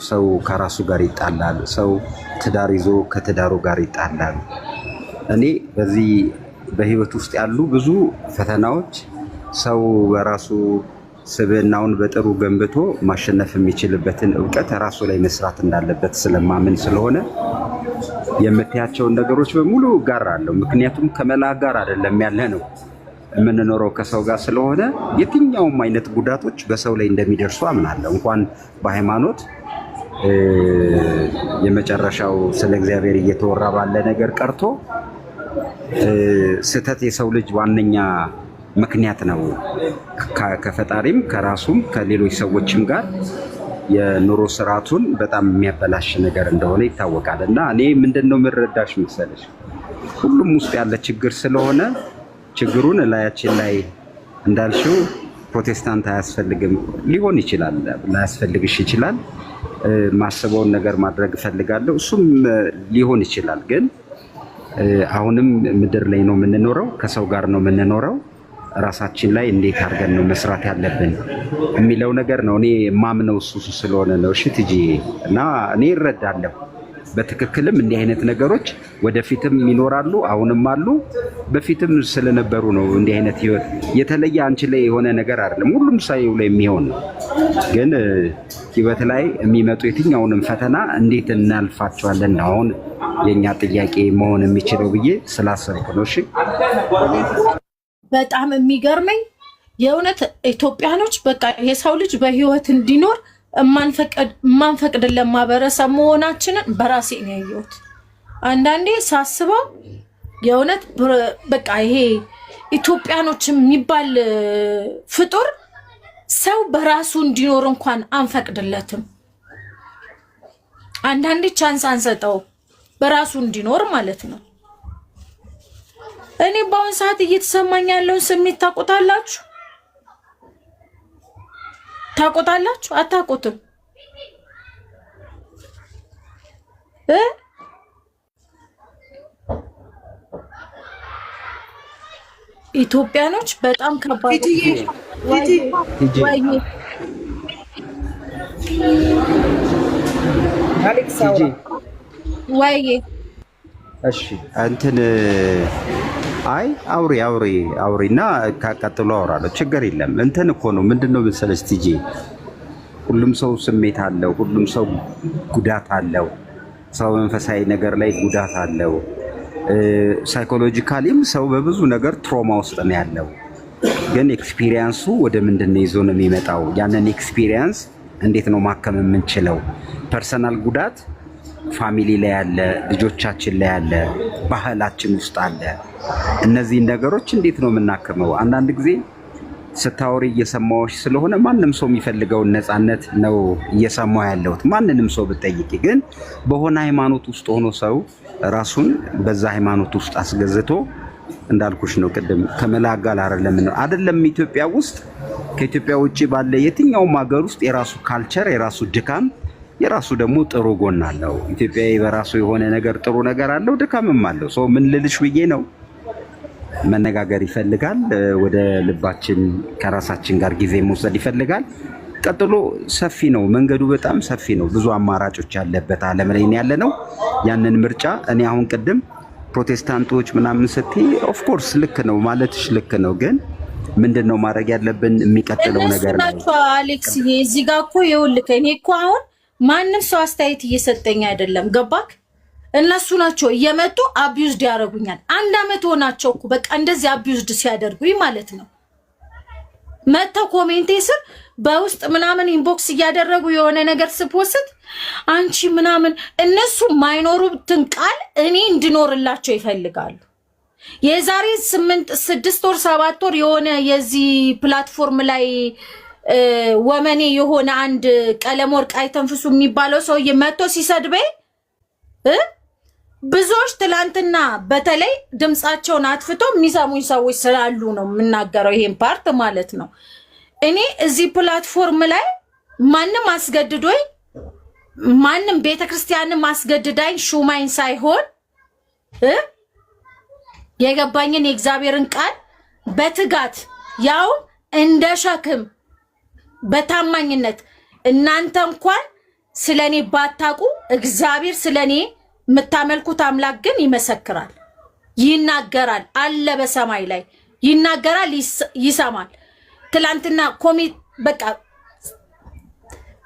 ሰው ከራሱ ጋር ይጣላል። ሰው ትዳር ይዞ ከትዳሩ ጋር ይጣላል። እኔ በዚህ በህይወት ውስጥ ያሉ ብዙ ፈተናዎች ሰው በራሱ ስብዕናውን በጥሩ ገንብቶ ማሸነፍ የሚችልበትን እውቀት ራሱ ላይ መስራት እንዳለበት ስለማምን ስለሆነ የምትያቸውን ነገሮች በሙሉ እጋራለሁ። ምክንያቱም ከመላእክት ጋር አይደለም ያለ ነው የምንኖረው ከሰው ጋር ስለሆነ የትኛውም አይነት ጉዳቶች በሰው ላይ እንደሚደርሱ አምናለሁ። እንኳን በሃይማኖት የመጨረሻው ስለ እግዚአብሔር እየተወራ ባለ ነገር ቀርቶ ስህተት የሰው ልጅ ዋነኛ ምክንያት ነው። ከፈጣሪም ከራሱም ከሌሎች ሰዎችም ጋር የኑሮ ስርዓቱን በጣም የሚያበላሽ ነገር እንደሆነ ይታወቃል። እና እኔ ምንድነው የምረዳሽ መሰለሽ ሁሉም ውስጥ ያለ ችግር ስለሆነ ችግሩን ላያችን ላይ እንዳልሽው ፕሮቴስታንት አያስፈልግም ሊሆን ይችላል፣ ላያስፈልግሽ ይችላል። ማስበውን ነገር ማድረግ እፈልጋለሁ እሱም ሊሆን ይችላል። ግን አሁንም ምድር ላይ ነው የምንኖረው፣ ከሰው ጋር ነው የምንኖረው። ራሳችን ላይ እንዴት አድርገን ነው መስራት ያለብን የሚለው ነገር ነው እኔ ማምነው እሱ ስለሆነ ነው። እሺ ትጂ እና እኔ እረዳለሁ በትክክልም እንዲህ አይነት ነገሮች ወደፊትም ይኖራሉ፣ አሁንም አሉ፣ በፊትም ስለነበሩ ነው። እንዲህ አይነት ህይወት የተለየ አንቺ ላይ የሆነ ነገር አይደለም፣ ሁሉም ሰው ላይ የሚሆን ነው። ግን ህይወት ላይ የሚመጡ የትኛውንም ፈተና እንዴት እናልፋቸዋለን ነው አሁን የኛ ጥያቄ መሆን የሚችለው ብዬ ስላሰብኩ ነው። እሺ
በጣም የሚገርመኝ የእውነት ኢትዮጵያኖች በቃ የሰው ልጅ በህይወት እንዲኖር የማንፈቅድለን ማህበረሰብ መሆናችንን በራሴ ነው ያየሁት። አንዳንዴ ሳስበው የእውነት በቃ ይሄ ኢትዮጵያኖች የሚባል ፍጡር ሰው በራሱ እንዲኖር እንኳን አንፈቅድለትም። አንዳንዴ ቻንስ አንሰጠው በራሱ እንዲኖር ማለት ነው። እኔ በአሁን ሰዓት እየተሰማኝ ያለውን ስሜት ታውቁታላችሁ? ታውቁታላችሁ? አታውቁትም? ኢትዮጵያኖች በጣም ከባድ ወይ
እሺ እንትን አይ አውሪና ካቀጥሎ አወራለሁ። ችግር የለም። እንትን እኮ ነው ምንድነው መሰለሽ ትጂ ሁሉም ሰው ስሜት አለው፣ ሁሉም ሰው ጉዳት አለው። ሰው መንፈሳዊ ነገር ላይ ጉዳት አለው። ሳይኮሎጂካሊም ሰው በብዙ ነገር ትሮማ ውስጥ ነው ያለው። ግን ኤክስፒሪየንሱ ወደ ምንድነው ይዞ ነው የሚመጣው? ያንን ኤክስፒሪየንስ እንዴት ነው ማከም የምንችለው? ፐርሰናል ጉዳት ፋሚሊ ላይ ያለ፣ ልጆቻችን ላይ ያለ፣ ባህላችን ውስጥ አለ። እነዚህን ነገሮች እንዴት ነው የምናከመው? አንዳንድ ጊዜ ስታወሪ እየሰማዎች ስለሆነ ማንም ሰው የሚፈልገውን ነፃነት ነው እየሰማው ያለሁት። ማንንም ሰው ብትጠይቂ ግን በሆነ ሃይማኖት ውስጥ ሆኖ ሰው ራሱን በዛ ሃይማኖት ውስጥ አስገዝቶ እንዳልኩሽ ነው ቅድም ከመላእክት ጋር አይደለም ኢትዮጵያ ውስጥ ከኢትዮጵያ ውጪ ባለ የትኛውም ሀገር ውስጥ የራሱ ካልቸር፣ የራሱ ድካም፣ የራሱ ደግሞ ጥሩ ጎን አለው። ኢትዮጵያዊ በራሱ የሆነ ነገር ጥሩ ነገር አለው፣ ድካምም አለው። ሰው ምን ልልሽ ብዬ ነው መነጋገር ይፈልጋል። ወደ ልባችን ከራሳችን ጋር ጊዜ መውሰድ ይፈልጋል። ቀጥሎ ሰፊ ነው መንገዱ፣ በጣም ሰፊ ነው። ብዙ አማራጮች ያለበት ዓለም ላይ ያለ ነው። ያንን ምርጫ እኔ አሁን ቅድም ፕሮቴስታንቶች ምናምን ስትይ ኦፍ ኮርስ ልክ ነው ማለትሽ ልክ ነው። ግን ምንድነው ማድረግ ያለብን የሚቀጥለው ነገር ነው
አሌክስ። እዚህ ጋር እኮ ይኸውልህ እኔ እኮ አሁን ማንም ሰው አስተያየት እየሰጠኝ አይደለም ገባክ? እነሱ ናቸው እየመጡ አቢዩዝድ ያደርጉኛል። 1 አመት ሆናቸው እኮ በቃ እንደዚህ አቢዩዝድ ሲያደርጉኝ ማለት ነው። መተው ኮሜንቴ ስር በውስጥ ምናምን ኢንቦክስ እያደረጉ የሆነ ነገር ስፖስት አንቺ ምናምን እነሱ ማይኖሩትን ቃል እኔ እንድኖርላቸው ይፈልጋሉ። የዛሬ 6 ወር 7 ወር የሆነ የዚህ ፕላትፎርም ላይ ወመኔ የሆነ አንድ ቀለም ወርቅ አይተንፍሱ የሚባለው ሰውዬ መጥቶ ሲሰድበኝ ብዙዎች ትላንትና በተለይ ድምጻቸውን አጥፍቶ የሚሰሙኝ ሰዎች ስላሉ ነው የምናገረው ይሄን ፓርት ማለት ነው። እኔ እዚህ ፕላትፎርም ላይ ማንም አስገድዶኝ ማንም ቤተክርስቲያንን ማስገድዳኝ ሹማኝ ሳይሆን የገባኝን የእግዚአብሔርን ቃል በትጋት ያው እንደ ሸክም በታማኝነት እናንተ እንኳን ስለኔ ባታቁ እግዚአብሔር ስለኔ የምታመልኩት አምላክ ግን ይመሰክራል፣ ይናገራል፣ አለ በሰማይ ላይ ይናገራል፣ ይሰማል። ትላንትና በቃ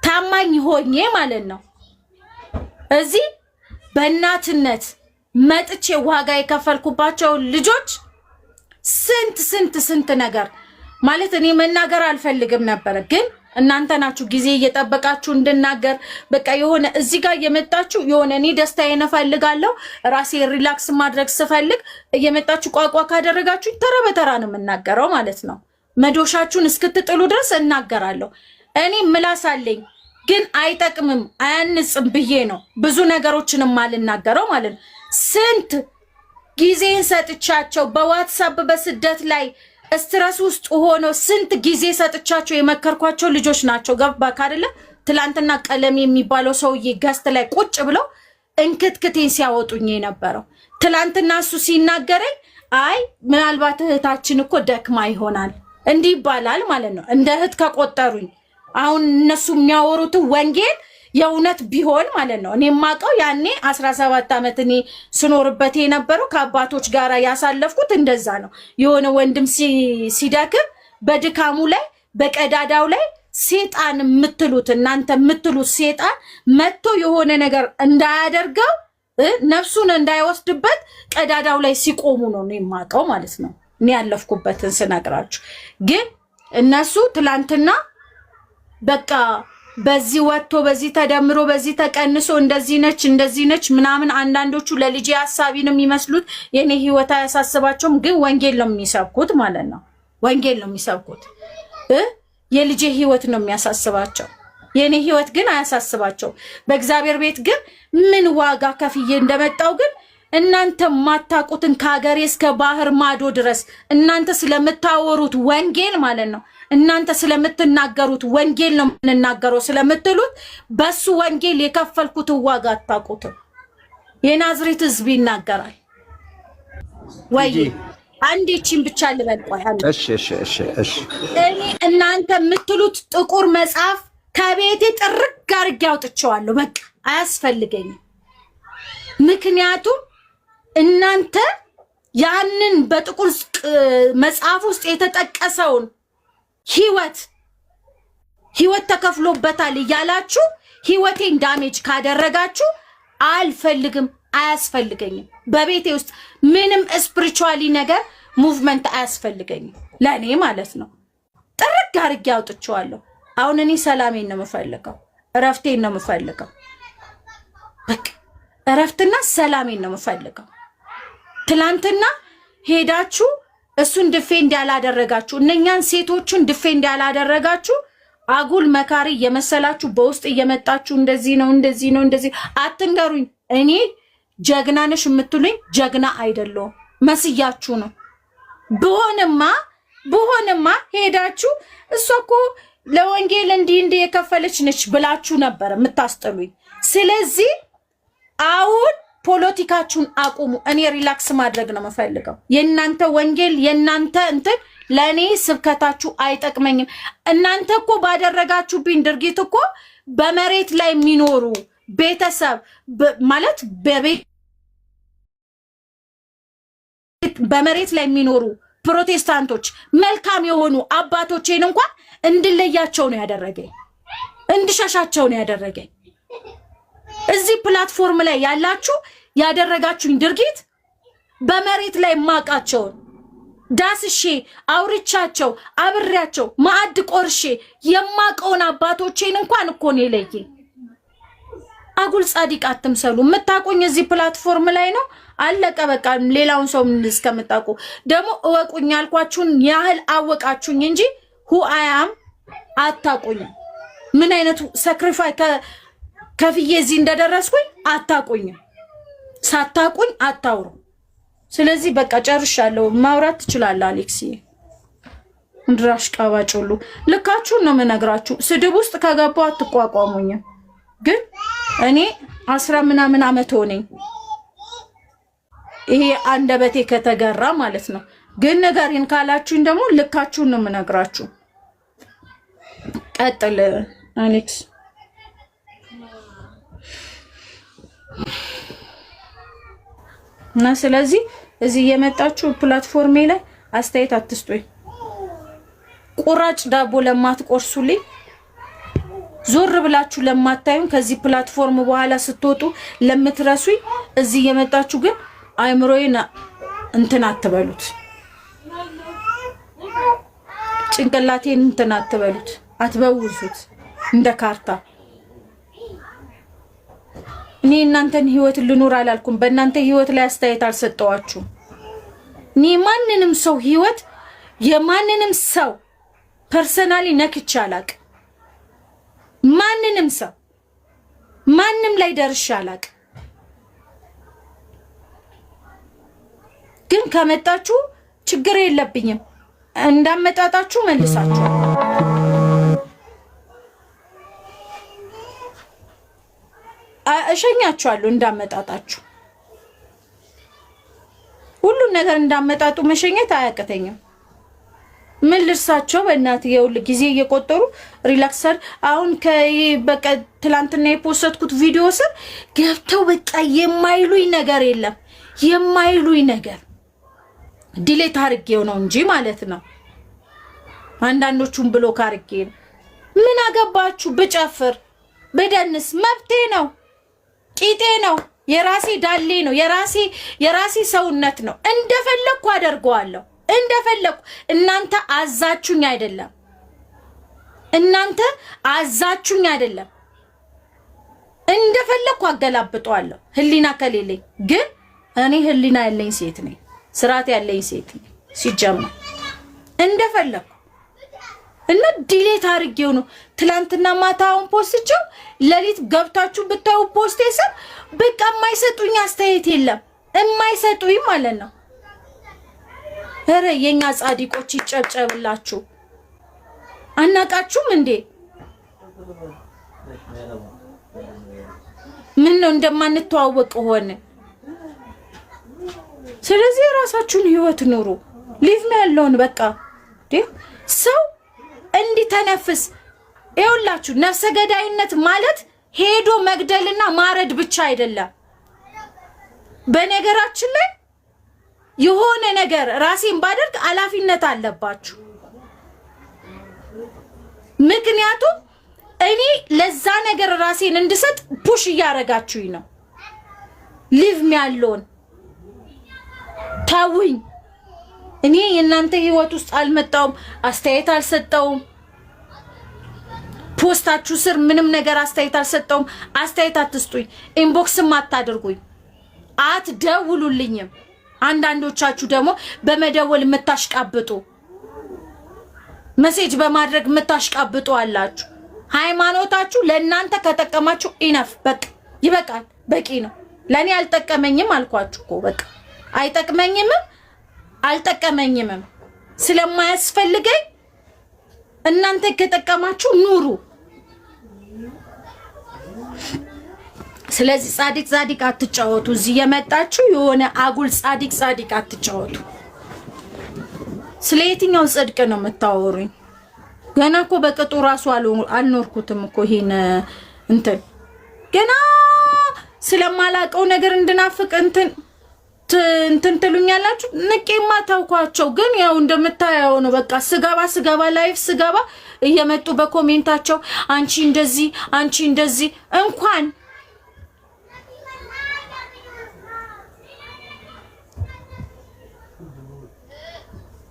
ታማኝ ሆኜ ማለት ነው እዚህ በእናትነት መጥቼ ዋጋ የከፈልኩባቸው ልጆች ስንት ነገር ማለት እኔ መናገር አልፈልግም ነበር ግን እናንተ ናችሁ ጊዜ እየጠበቃችሁ እንድናገር በቃ የሆነ እዚህ ጋር እየመጣችሁ የሆነ እኔ ደስታዬን እፈልጋለሁ ራሴ ሪላክስ ማድረግ ስፈልግ እየመጣችሁ ቋቋ ካደረጋችሁ ተራ በተራ ነው የምናገረው ማለት ነው። መዶሻችሁን እስክትጥሉ ድረስ እናገራለሁ። እኔ ምላስ አለኝ ግን አይጠቅምም አያንጽም ብዬ ነው ብዙ ነገሮችንም አልናገረው ማለት ነው። ስንት ጊዜን ሰጥቻቸው በዋትስአፕ በስደት ላይ ስትረስ ውስጥ ሆኖ ስንት ጊዜ ሰጥቻቸው የመከርኳቸው ልጆች ናቸው። ገባክ አይደለ? ትላንትና ቀለም የሚባለው ሰውዬ ገስት ላይ ቁጭ ብለው እንክትክቴን ሲያወጡኝ የነበረው ትላንትና እሱ ሲናገረኝ አይ ምናልባት እህታችን እኮ ደክማ ይሆናል እንዲህ ይባላል ማለት ነው። እንደ እህት ከቆጠሩኝ አሁን እነሱ የሚያወሩት ወንጌል የእውነት ቢሆን ማለት ነው። እኔ ማቀው ያኔ 17 ዓመት እኔ ስኖርበት የነበረው ከአባቶች ጋር ያሳለፍኩት እንደዛ ነው። የሆነ ወንድም ሲደክም በድካሙ ላይ በቀዳዳው ላይ ሴጣን የምትሉት እናንተ የምትሉት ሴጣን መጥቶ የሆነ ነገር እንዳያደርገው ነፍሱን እንዳይወስድበት ቀዳዳው ላይ ሲቆሙ ነው እኔ ማቀው ማለት ነው። እኔ ያለፍኩበትን ስነግራችሁ ግን እነሱ ትላንትና በቃ በዚህ ወጥቶ በዚህ ተደምሮ በዚህ ተቀንሶ እንደዚህ ነች ምናምን አንዳንዶቹ ለልጄ ሐሳቢንም የሚመስሉት የኔ ህይወት አያሳስባቸውም ግን ወንጌል ነው የሚሰብኩት ማለት ነው። ወንጌል ነው የሚሰብኩት የልጄ ህይወት ነው የሚያሳስባቸው። የኔ ህይወት ግን አያሳስባቸው። በእግዚአብሔር ቤት ግን ምን ዋጋ ከፍዬ እንደመጣው ግን እናንተ ማታቁትን ከሀገሬ እስከ ባህር ማዶ ድረስ እናንተ ስለምታወሩት ወንጌል ማለት ነው እናንተ ስለምትናገሩት ወንጌል ነው የምንናገረው ስለምትሉት በሱ ወንጌል የከፈልኩት ዋጋ አታቁትም። የናዝሬት ህዝብ ይናገራል ወይ አንዴ እቺን ብቻ ልበልቆይ አለ።
እሺ
እኔ እናንተ የምትሉት ጥቁር መጽሐፍ ከቤቴ ጥርግ አድርጌ አውጥቼዋለሁ። በቃ አያስፈልገኝም። ምክንያቱም እናንተ ያንን በጥቁር መጽሐፍ ውስጥ የተጠቀሰውን ህይወት ተከፍሎበታል እያላችሁ ህይወቴን ዳሜጅ ካደረጋችሁ አልፈልግም፣ አያስፈልገኝም። በቤቴ ውስጥ ምንም ስፒሪቹዋሊ ነገር ሙቭመንት አያስፈልገኝም ለኔ ማለት ነው። ጥርግ አድርጌ አውጥቼዋለሁ። አሁን እኔ ሰላሜን ነው የምፈልገው፣ እረፍቴን ነው የምፈልገው። በቃ እረፍትና ሰላሜን ነው የምፈልገው። ትላንትና ሄዳችሁ እሱን ዲፌንድ ያላደረጋችሁ እነኛን ሴቶቹን ዲፌንድ ያላደረጋችሁ አጉል መካሪ የመሰላችሁ በውስጥ እየመጣችሁ እንደዚህ አትንገሩኝ። እኔ ጀግና ነሽ የምትሉኝ ጀግና አይደለሁም፣ መስያችሁ ነው። በሆነማ ሄዳችሁ እሷ እኮ ለወንጌል እንዲህ የከፈለች ነች ብላችሁ ነበር የምታስጠሉኝ። ስለዚህ አሁን ፖለቲካችሁን አቁሙ። እኔ ሪላክስ ማድረግ ነው የምፈልገው። የእናንተ ወንጌል የእናንተ እንትን ለእኔ ስብከታችሁ አይጠቅመኝም። እናንተ እኮ ባደረጋችሁብኝ ድርጊት እኮ በመሬት ላይ የሚኖሩ ቤተሰብ ማለት በቤት በመሬት ላይ የሚኖሩ ፕሮቴስታንቶች መልካም የሆኑ አባቶቼን እንኳን እንድለያቸው ነው ያደረገኝ፣ እንድሸሻቸው ነው ያደረገኝ። እዚህ ፕላትፎርም ላይ ያላችሁ ያደረጋችሁኝ ድርጊት በመሬት ላይ ማቃቸውን ዳስሼ አውርቻቸው አብሬያቸው ማዕድ ቆርሼ የማቀውን አባቶቼን እንኳን እኮ ነው የለየኝ። አጉል ጻዲቅ አትምሰሉ። የምታቆኝ እዚህ ፕላትፎርም ላይ ነው። አለቀ በቃ። ሌላውን ሰው እስከምታውቁ ደግሞ እወቁኝ ያልኳችሁን ያህል አወቃችሁኝ እንጂ ሁአያም አታቆኝ። ምን አይነቱ ሳክሪፋይ ከፍዬ እዚህ እንደደረስኩኝ አታቆኝ። ሳታቆኝ አታውሩ። ስለዚህ በቃ ጨርሻለሁ። ማውራት ትችላለህ አሌክሲ። እንድራሽ ቃባጭሉ ልካችሁን ነው የምነግራችሁ። ስድብ ውስጥ ከገባው አትቋቋሙኝም። ግን እኔ 10 ምናምን ዓመት ሆነኝ ይሄ አንደበቴ ከተገራ ማለት ነው። ግን ነገርን ካላችሁኝ ደግሞ ልካችሁን ነው የምነግራችሁ። ቀጥል አሌክስ። እና ስለዚህ እዚህ የመጣችሁ ፕላትፎርሜ ላይ አስተያየት አትስጡኝ። ቁራጭ ዳቦ ለማትቆርሱልኝ ዞር ብላችሁ ለማታዩን ከዚህ ፕላትፎርም በኋላ ስትወጡ ለምትረሱኝ እዚህ የመጣችሁ ግን አይምሮዬን እንትን አትበሉት፣ ጭንቅላቴን እንትን አትበሉት፣ አትበውዙት እንደ ካርታ። እኔ እናንተን ህይወት ልኑር አላልኩም። በእናንተ ህይወት ላይ አስተያየት አልሰጠዋችሁም። እኔ ማንንም ሰው ህይወት የማንንም ሰው ፐርሰናሊ ነክቼ አላቅም። ማንንም ሰው ማንም ላይ ደርሼ አላቅም። ግን ከመጣችሁ ችግር የለብኝም። እንዳመጣጣችሁ መልሳችሁ እሸኛችኋለሁ። እንዳመጣጣችሁ ሁሉን ነገር እንዳመጣጡ መሸኘት አያቅተኝም። ምን ልርሳቸው በእናትህ የውል ጊዜ እየቆጠሩ ሪላክሰር አሁን በቃ ትላንትና የፖስትኩት ቪዲዮ ስር ገብተው በቃ የማይሉኝ ነገር የለም። የማይሉኝ ነገር ዲሌት አርጌው ነው እንጂ ማለት ነው። አንዳንዶቹን ብሎክ አርጌ ነው። ምን አገባችሁ? ብጨፍር በደንስ መብቴ ነው፣ ቂጤ ነው፣ የራሴ ዳሌ ነው፣ የራሴ ሰውነት ነው። እንደፈለኩ አደርገዋለሁ። እንደፈለኩ እናንተ አዛችሁኝ አይደለም። እናንተ አዛችሁኝ አይደለም። እንደፈለኩ አገላብጠዋለሁ ህሊና ከሌለኝ። ግን እኔ ህሊና ያለኝ ሴት ነኝ፣ ስርዓት ያለኝ ሴት ነኝ ሲጀመር። እንደፈለኩ እና ዲሌት አድርጌው ነው ትላንትና ማታውን ፖስትቸው ለሊት ገብታችሁ ብታዩ ፖስቴ ስር በቃ የማይሰጡኝ አስተያየት የለም። የማይሰጡኝ ማለት ነው። ኧረ የኛ ጻዲቆች ይጨብጨብላችሁ። አናቃችሁም እንዴ? ምን ነው እንደማንተዋወቅ ሆነ? ስለዚህ የራሳችሁን ህይወት ኑሩ። ሊቭ ነው ያለውን በቃ ሰው እንዲተነፍስ ይኸውላችሁ። ነፍሰ ገዳይነት ማለት ሄዶ መግደልና ማረድ ብቻ አይደለም። በነገራችን ላይ የሆነ ነገር ራሴን ባደርግ ኃላፊነት አለባችሁ። ምክንያቱም እኔ ለዛ ነገር ራሴን እንድሰጥ ፑሽ እያረጋችሁኝ ነው። ሊቭ ሚ አሎን ታውኝ። እኔ የእናንተ ህይወት ውስጥ አልመጣውም፣ አስተያየት አልሰጠውም። ፖስታችሁ ስር ምንም ነገር አስተያየት አልሰጠውም። አስተያየት አትስጡኝ፣ ኢንቦክስም አታድርጉኝ፣ አትደውሉልኝም። አንዳንዶቻችሁ ደግሞ በመደወል የምታሽቃብጡ ሜሴጅ በማድረግ የምታሽቃብጡ አላችሁ። ሃይማኖታችሁ ለእናንተ ከጠቀማችሁ ኢነፍ በቃ ይበቃል፣ በቂ ነው። ለኔ አልጠቀመኝም አልኳችሁ እኮ በቃ አይጠቅመኝም፣ አልጠቀመኝም ስለማያስፈልገኝ እናንተ ከጠቀማችሁ ኑሩ። ስለዚህ ጻድቅ አትጫወቱ። እዚህ የመጣችሁ የሆነ አጉል ጻድቅ አትጫወቱ። ስለየትኛው ጽድቅ ነው የምታወሩኝ? ገና እኮ በቅጡ ራሱ አልኖርኩትም እኮ ይሄን እንትን ገና ስለማላቀው ነገር እንድናፍቅ እንትን እንትን ትሉኛላችሁ። ንቄማ ታውቋቸው ግን ያው እንደምታየው ነው። በቃ ስገባ ላይፍ ስገባ እየመጡ በኮሜንታቸው አንቺ እንደዚህ እንኳን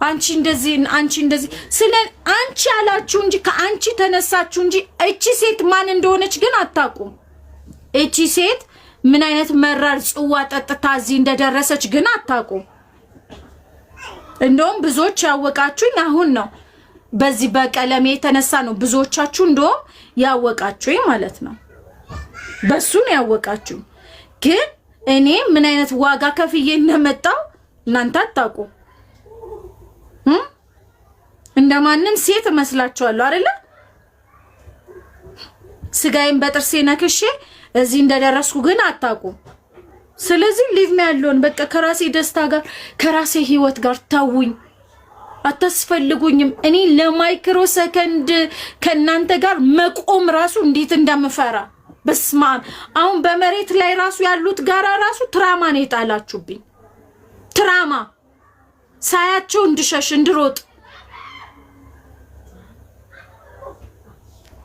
አንቺ እንደዚህ ስለ አንቺ አላችሁ እንጂ ከአንቺ ተነሳችሁ እንጂ እቺ ሴት ማን እንደሆነች ግን አታውቁም። እቺ ሴት ምን አይነት መራር ጽዋ ጠጥታ እዚህ እንደደረሰች ግን አታውቁም። እንደውም ብዙዎች ያወቃችሁኝ አሁን ነው። በዚህ በቀለሜ የተነሳ ነው ብዙዎቻችሁ እንደውም ያወቃችሁኝ ማለት ነው። በሱ ነው ያወቃችሁኝ። ግን እኔ ምን አይነት ዋጋ ከፍዬ እንደመጣው እናንተ አታውቁም። እንደማንም ሴት መስላችኋለሁ አይደለ? ስጋዬን በጥርሴ ነክሼ እዚህ እንደደረስኩ ግን አታውቁም። ስለዚህ ሊቭ ሚ ያለውን በቃ ከራሴ ደስታ ጋር ከራሴ ህይወት ጋር ተውኝ፣ አታስፈልጉኝም። እኔ ለማይክሮ ሰከንድ ከናንተ ጋር መቆም ራሱ እንዴት እንደምፈራ በስመ አብ። አሁን በመሬት ላይ ራሱ ያሉት ጋራ ራሱ ትራማ ነው የጣላችሁብኝ። ትራማ ሳያቸው እንድሸሽ እንድሮጥ።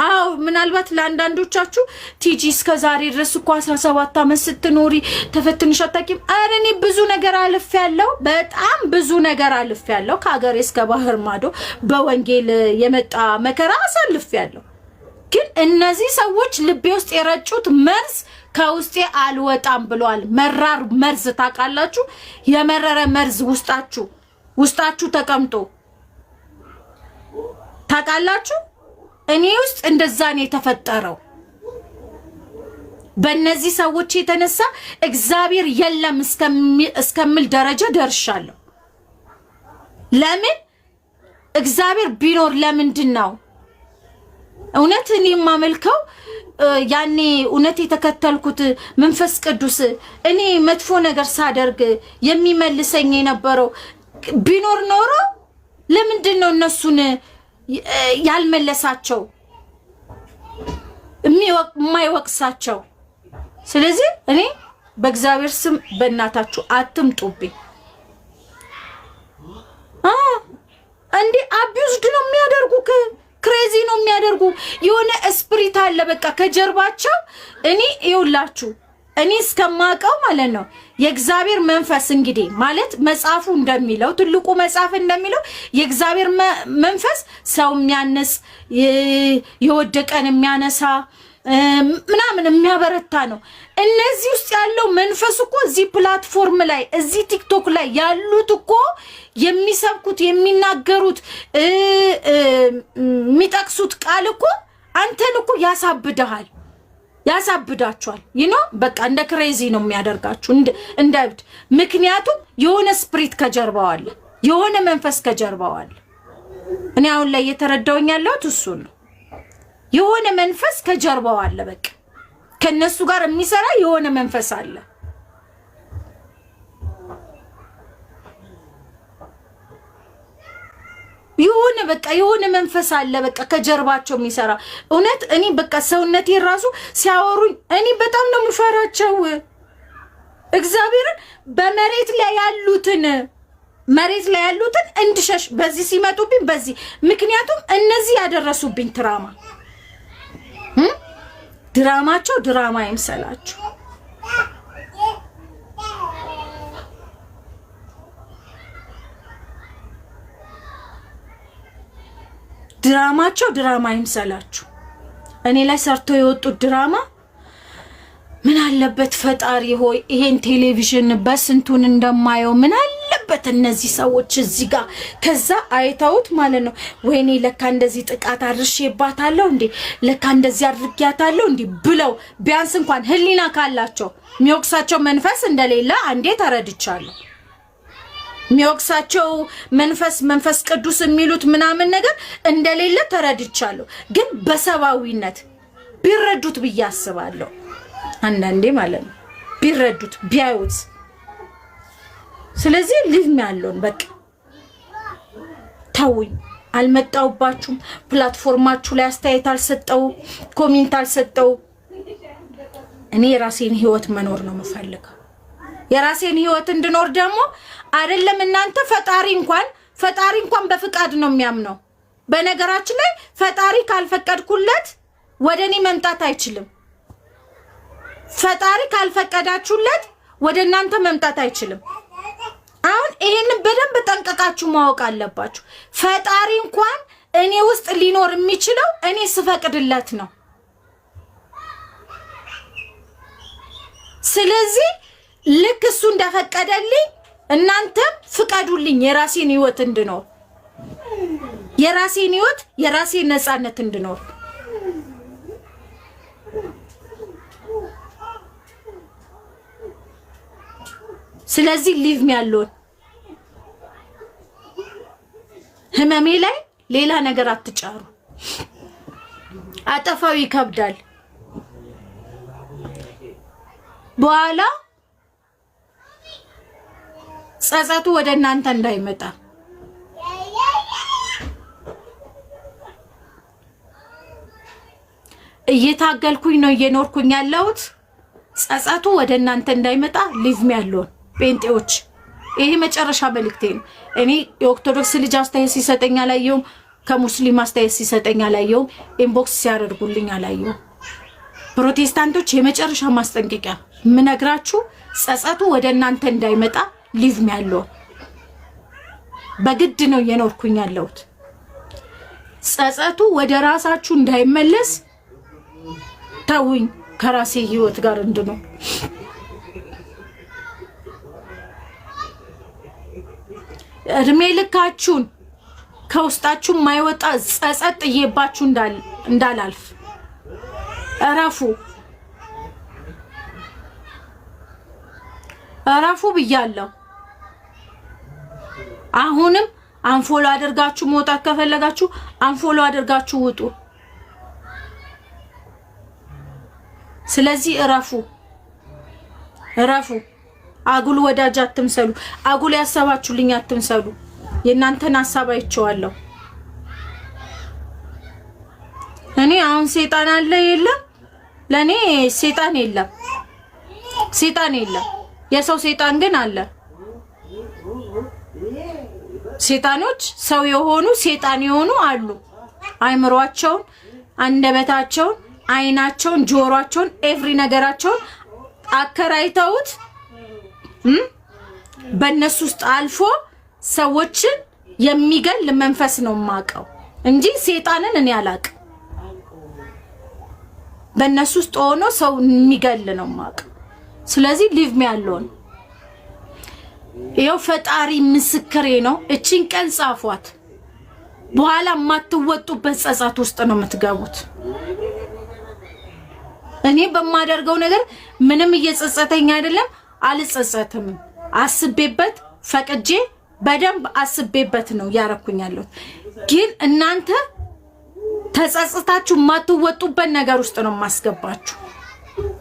አው ምናልባት ለአንዳንዶቻችሁ ቲጂ እስከዛሬ ድረስ እኮ 17 አመት ስትኖሪ ተፈትንሽ አታውቂም። ኧረ እኔ ብዙ ነገር አልፌያለሁ፣ በጣም ብዙ ነገር አልፌያለሁ። ከሀገሬ እስከ ባህር ማዶ በወንጌል የመጣ መከራ አሳልፌያለሁ። ግን እነዚህ ሰዎች ልቤ ውስጥ የረጩት መርዝ ከውስጤ አልወጣም ብሏል። መራር መርዝ ታውቃላችሁ? የመረረ መርዝ ውስጣችሁ ተቀምጦ ታውቃላችሁ? እኔ ውስጥ እንደዛ ነው የተፈጠረው። በእነዚህ ሰዎች የተነሳ እግዚአብሔር የለም እስከምል ደረጃ ደርሻለሁ። ለምን እግዚአብሔር ቢኖር ለምንድን ነው እውነት እኔ የማመልከው? ያኔ እውነት የተከተልኩት መንፈስ ቅዱስ እኔ መጥፎ ነገር ሳደርግ የሚመልሰኝ የነበረው ቢኖር ኖሮ ለምንድን ነው እነሱን ያልመለሳቸው የማይወቅሳቸው? ስለዚህ እኔ በእግዚአብሔር ስም በእናታችሁ አትምጡብኝ። እንዴ አቢዩዝድ ነው የሚያደርጉ፣ ክሬዚ ነው የሚያደርጉ። የሆነ ስፒሪት አለ በቃ ከጀርባቸው። እኔ ይውላችሁ እኔ እስከማቀው ማለት ነው የእግዚአብሔር መንፈስ እንግዲህ ማለት መጽሐፉ እንደሚለው ትልቁ መጽሐፍ እንደሚለው የእግዚአብሔር መንፈስ ሰው የሚያነስ የወደቀን የሚያነሳ ምናምን የሚያበረታ ነው። እነዚህ ውስጥ ያለው መንፈስ እኮ እዚህ ፕላትፎርም ላይ እዚህ ቲክቶክ ላይ ያሉት እኮ የሚሰብኩት የሚናገሩት የሚጠቅሱት ቃል እኮ አንተን እኮ ያሳብደሃል፣ ያሳብዳችኋል። በቃ እንደ ክሬዚ ነው የሚያደርጋችሁ እንደ እብድ። ምክንያቱም የሆነ ስፕሪት ከጀርባው አለ፣ የሆነ መንፈስ ከጀርባው አለ። እኔ አሁን ላይ እየተረዳሁኝ ያለሁት እሱ ነው። የሆነ መንፈስ ከጀርባው አለ። በቃ ከነሱ ጋር የሚሰራ የሆነ መንፈስ አለ። የሆነ መንፈስ አለ በቃ ከጀርባቸው የሚሰራ። እውነት እኔ በቃ ሰውነቴ ራሱ ሲያወሩኝ እኔ በጣም ነው የምፈራቸው እግዚአብሔርን። በመሬት ላይ ያሉትን እንድሸሽ በዚህ ሲመጡብኝ በዚህ ምክንያቱም እነዚህ ያደረሱብኝ ድራማቸው ድራማ አይምሰላችሁ። ድራማቸው ድራማ አይምሰላችሁ። እኔ ላይ ሰርቶ የወጡት ድራማ ምን አለበት ፈጣሪ ሆይ ይሄን ቴሌቪዥን በስንቱን እንደማየው ምን አለበት እነዚህ ሰዎች እዚህ ጋር ከዛ አይተውት ማለት ነው ወይኔ ለካ እንደዚህ ጥቃት አድርሼባታለሁ እንዴ ለካ እንደዚህ አድርጊያታለሁ እንዴ ብለው ቢያንስ እንኳን ህሊና ካላቸው የሚወቅሳቸው መንፈስ እንደሌለ አንዴ ተረድቻለሁ። የሚወቅሳቸው መንፈስ ቅዱስ የሚሉት ምናምን ነገር እንደሌለ ተረድቻለሁ። ግን በሰባዊነት ቢረዱት ብዬ አስባለሁ። አንዳንዴ ማለት ነው ቢረዱት ቢያዩት። ስለዚህ ሊቭ ሚ ያለውን በቃ ተውኝ። አልመጣውባችሁም። ፕላትፎርማችሁ ላይ አስተያየት አልሰጠው፣ ኮሜንት አልሰጠው። እኔ ራሴን ህይወት መኖር ነው የምፈልገው። የራሴን ህይወት እንድኖር ደግሞ አይደለም እናንተ ፈጣሪ እንኳን በፍቃድ ነው የሚያምነው። በነገራችን ላይ ፈጣሪ ካልፈቀድኩለት ወደኔ መምጣት አይችልም። ፈጣሪ ካልፈቀዳችሁለት ወደ እናንተ መምጣት አይችልም። አሁን ይሄንን በደንብ ጠንቀቃችሁ ማወቅ አለባችሁ። ፈጣሪ እንኳን እኔ ውስጥ ሊኖር የሚችለው እኔ ስፈቅድለት ነው። ስለዚህ ልክ እሱ እንደፈቀደልኝ እናንተም ፍቀዱልኝ የራሴን ህይወት እንድኖር፣ የራሴን ህይወት የራሴን ነፃነት እንድኖር። ስለዚህ ሊቭ ሚ አሎን። ህመሜ ላይ ሌላ ነገር አትጫሩ። አጠፋው ይከብዳል። በኋላ ጸጸቱ ወደ እናንተ እንዳይመጣ እየታገልኩኝ ነው እየኖርኩኝ ያለሁት። ጸጸቱ ወደ እናንተ እንዳይመጣ ሊቭ ሚ አሎን ጴንጤዎች። ይሄ መጨረሻ መልእክቴ ነው። እኔ የኦርቶዶክስ ልጅ አስተያየት ሲሰጠኝ አላየሁም። ከሙስሊም አስተያየት ሲሰጠኝ አላየሁም። ኢንቦክስ ሲያደርጉልኝ አላየሁም። ፕሮቴስታንቶች የመጨረሻ ማስጠንቀቂያ ምነግራችሁ ጸጸቱ ወደ እናንተ እንዳይመጣ ሊቭ ሚ አሎን። በግድ ነው እየኖርኩኝ ያለሁት። ጸጸቱ ወደ ራሳችሁ እንዳይመለስ ተውኝ ከራሴ ህይወት ጋር እንድኖር። እድሜ ልካችሁን ከውስጣችሁ ማይወጣ ጸጸት ጥዬባችሁ እንዳላልፍ እረፉ ብያለሁ። አሁንም አንፎሎ አድርጋችሁ መውጣት ከፈለጋችሁ አንፎሎ አድርጋችሁ ውጡ። ስለዚህ እረፉ። አጉል ወዳጅ አትምሰሉ። አጉል ያሰባችሁልኝ አትምሰሉ። የእናንተን ሐሳብ አይቼዋለሁ። እኔ አሁን ሰይጣን አለ የለም፣ ለኔ ሰይጣን የለም። የሰው ሰይጣን ግን አለ። ሰይጣኖች ሰው የሆኑ ሰይጣን የሆኑ አሉ። አይምሯቸውን፣ አንደበታቸውን፣ አይናቸውን፣ ጆሮአቸውን ኤቭሪ ነገራቸውን አከራይተውት በእነሱ ውስጥ አልፎ ሰዎችን የሚገል መንፈስ ነው የማውቀው እንጂ ሰይጣንን እኔ አላውቅም። በእነሱ ውስጥ ሆኖ ሰው የሚገል ነው የማውቀው። ስለዚህ ሊቭ ሚ አሎን። ይኸው ፈጣሪ ምስክሬ ነው። እቺን ቀን ጻፏት። በኋላ የማትወጡበት ጸጸት ውስጥ ነው የምትገቡት። እኔ በማደርገው ነገር ምንም እየጸጸተኝ አይደለም፣ አልጸጸትም። አስቤበት ፈቅጄ በደንብ አስቤበት ነው ያረኩኛለሁ። ግን እናንተ ተጸጽታችሁ የማትወጡበት ነገር ውስጥ ነው ማስገባችሁ።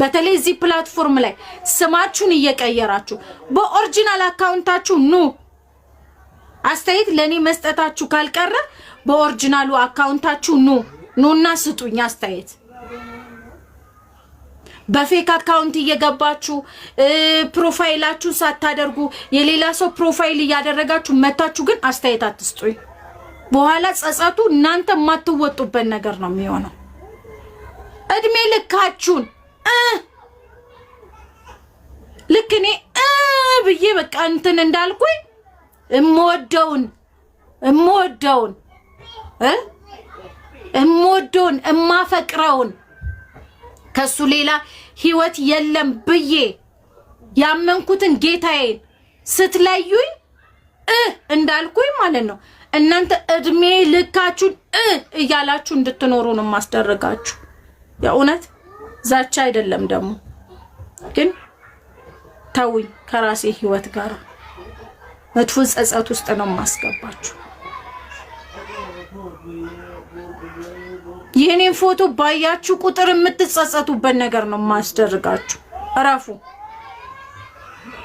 በተለይ እዚህ ፕላትፎርም ላይ ስማችሁን እየቀየራችሁ በኦሪጂናል አካውንታችሁ አስተያየት ለኔ መስጠታችሁ ካልቀረ በኦሪጂናሉ አካውንታችሁ ኑና ስጡኝ አስተያየት። በፌክ አካውንት እየገባችሁ ፕሮፋይላችሁ ሳታደርጉ የሌላ ሰው ፕሮፋይል እያደረጋችሁ መታችሁ ግን አስተያየት አትስጡኝ። በኋላ ጸጸቱ እናንተ የማትወጡበት ነገር ነው የሚሆነው። እድሜ ልካችሁን ልክ እኔ ብዬ በቃ እንትን እንዳልኩኝ እምወደውን እማፈቅረውን ከሱ ሌላ ህይወት የለም ብዬ ያመንኩትን ጌታዬን ስትለዩኝ እንዳልኩኝ ማለት ነው። እናንተ እድሜ ልካችሁን እያላችሁ እንድትኖሩ ነው ማስደረጋችሁ። የእውነት ዛቻ አይደለም ደግሞ ግን ተውኝ ከራሴ ህይወት ጋር መጥፎ ጸጸት ውስጥ ነው ማስገባችሁ። የኔን ፎቶ ባያችሁ ቁጥር የምትጸጸቱበት ነገር ነው ማስደረጋችሁ።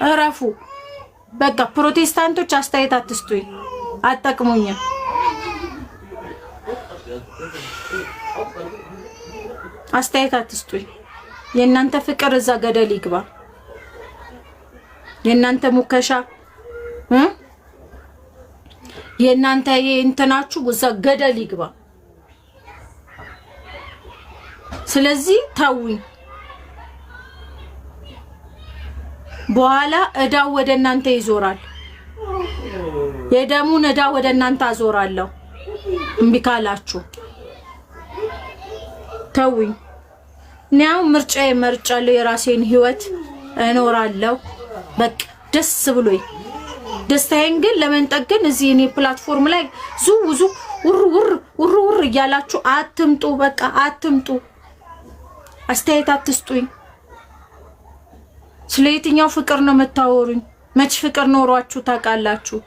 እረፉ። በቃ ፕሮቴስታንቶች አስተያየት አትስጡኝ፣ አትጠቅሙኝም። አስተያየት አትስጡኝ። የእናንተ ፍቅር እዛ ገደል ይግባ። የእናንተ ሙከሻ የእናንተ እንትናችሁ ወዛ ገደል ይግባ። ስለዚህ ታውኝ በኋላ እዳው ወደ እናንተ ይዞራል። የደሙን እዳ ወደ እናንተ አዞራለሁ እምቢ ካላችሁ ታውኝ። ነው ምርጫዬ መርጫለሁ። የራሴን ህይወት እኖራለሁ በቃ ደስ ብሎኝ። ደስታዬን ግን ለመንጠግን እዚህ እኔ ፕላትፎርም ላይ ዙ ውር እያላችሁ አትምጡ። በቃ አትምጡ። አስተያየት አትስጡኝ። ስለየትኛው ፍቅር ነው የምታወሩኝ? መቼ ፍቅር ኖሯችሁ ታውቃላችሁ?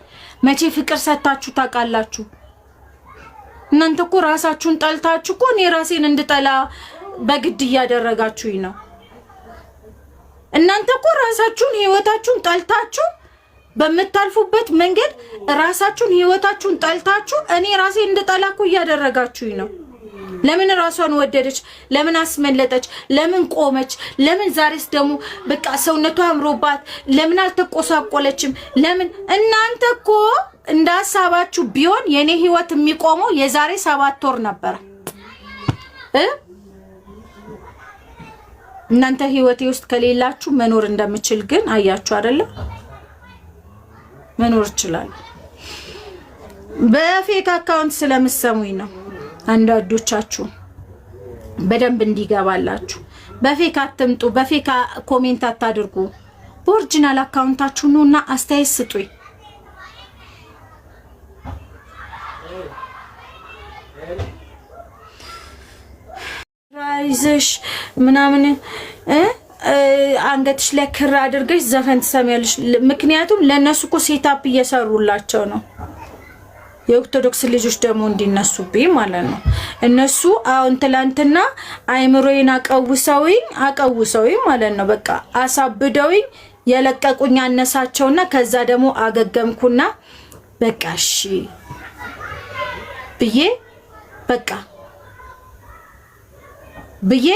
መቼ ፍቅር ሰጣችሁ ታውቃላችሁ? እናንተ እኮ ራሳችሁን ጠልታችሁ እኮ እኔ ራሴን እንድጠላ በግድ እያደረጋችሁኝ ነው። እናንተ እኮ ራሳችሁን ህይወታችሁን ጠልታችሁ በመታልፉበት መንገድ ራሳችሁን ህይወታችሁን ጠልታችሁ እኔ ራሴን እንድጠላ እኮ እያደረጋችሁኝ ነው። ለምን ራሷን ወደደች? ለምን አስመለጠች? ለምን ቆመች? ለምን ዛሬስ ደግሞ በቃ ሰውነቷ አምሮባት ለምን አልተቆሳቆለችም? ለምን? እናንተ እኮ እንዳሳባችሁ ቢሆን የኔ ህይወት የሚቆመው የዛሬ 7 ወር ነበር። እናንተ ህይወቴ ውስጥ ከሌላችሁ መኖር እንደምችል ግን አያችሁ አይደለ? መኖር ይችላል። በፌክ አካውንት ስለምሰሙኝ ነው። አንዳንዶቻችሁ በደንብ እንዲገባላችሁ በፌክ አትምጡ፣ በፌክ ኮሜንት አታድርጉ። በኦሪጂናል አካውንታችሁ ነውና አስተያየት ስጡኝ። ራይዝሽ ምናምን አንገትሽ ላይ ክር አድርገሽ ዘፈን ትሰሚያለሽ። ምክንያቱም ለነሱ እኮ ሴታፕ እየሰሩላቸው ነው። የኦርቶዶክስ ልጆች ደግሞ እንዲነሱብኝ ማለት ነው። እነሱ አሁን ትላንትና አይምሮዬን አቀውሰውኝ ማለት ነው። በቃ አሳብደውኝ የለቀቁኝ አነሳቸውና ከዛ ደግሞ አገገምኩና በቃ እሺ ብዬ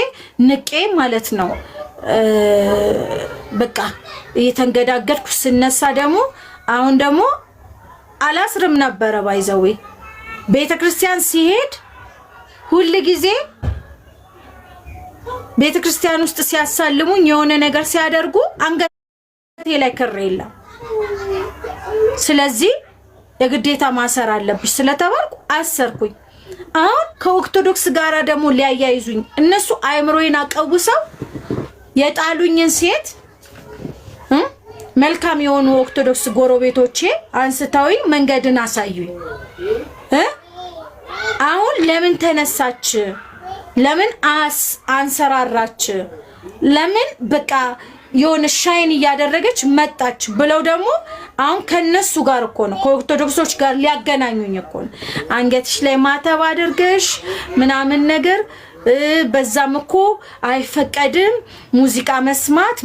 ንቄ ማለት ነው። በቃ እየተንገዳገድኩ ስነሳ ደግሞ አሁን ደግሞ አላስርም ነበር ባይዘው ቤተክርስቲያን ሲሄድ ሁሉ ጊዜ ቤተክርስቲያን ውስጥ ሲያሳልሙኝ የሆነ ነገር ሲያደርጉ አንገቴ ላይ ክር የለም። ስለዚህ የግዴታ ማሰር አለብሽ ስለተባልኩ አሰርኩኝ። አሁን ከኦርቶዶክስ ጋራ ደግሞ ሊያያይዙኝ እነሱ አይምሮዬን አቀውሰው የጣሉኝን ሴት መልካም የሆኑ ኦርቶዶክስ ጎረቤቶቼ አንስተውኝ መንገድን አሳዩኝ። አሁን ለምን ተነሳች? ለምን አንሰራራች? ለምን በቃ የሆነ ሻይን እያደረገች መጣች ብለው ደግሞ አሁን ከነሱ ጋር እኮ ነው ከኦርቶዶክሶች ጋር ሊያገናኙኝ እኮ ነው። አንገትሽ ላይ ማተብ አድርገሽ ምናምን ነገር በዛም እኮ አይፈቀድም ሙዚቃ መስማት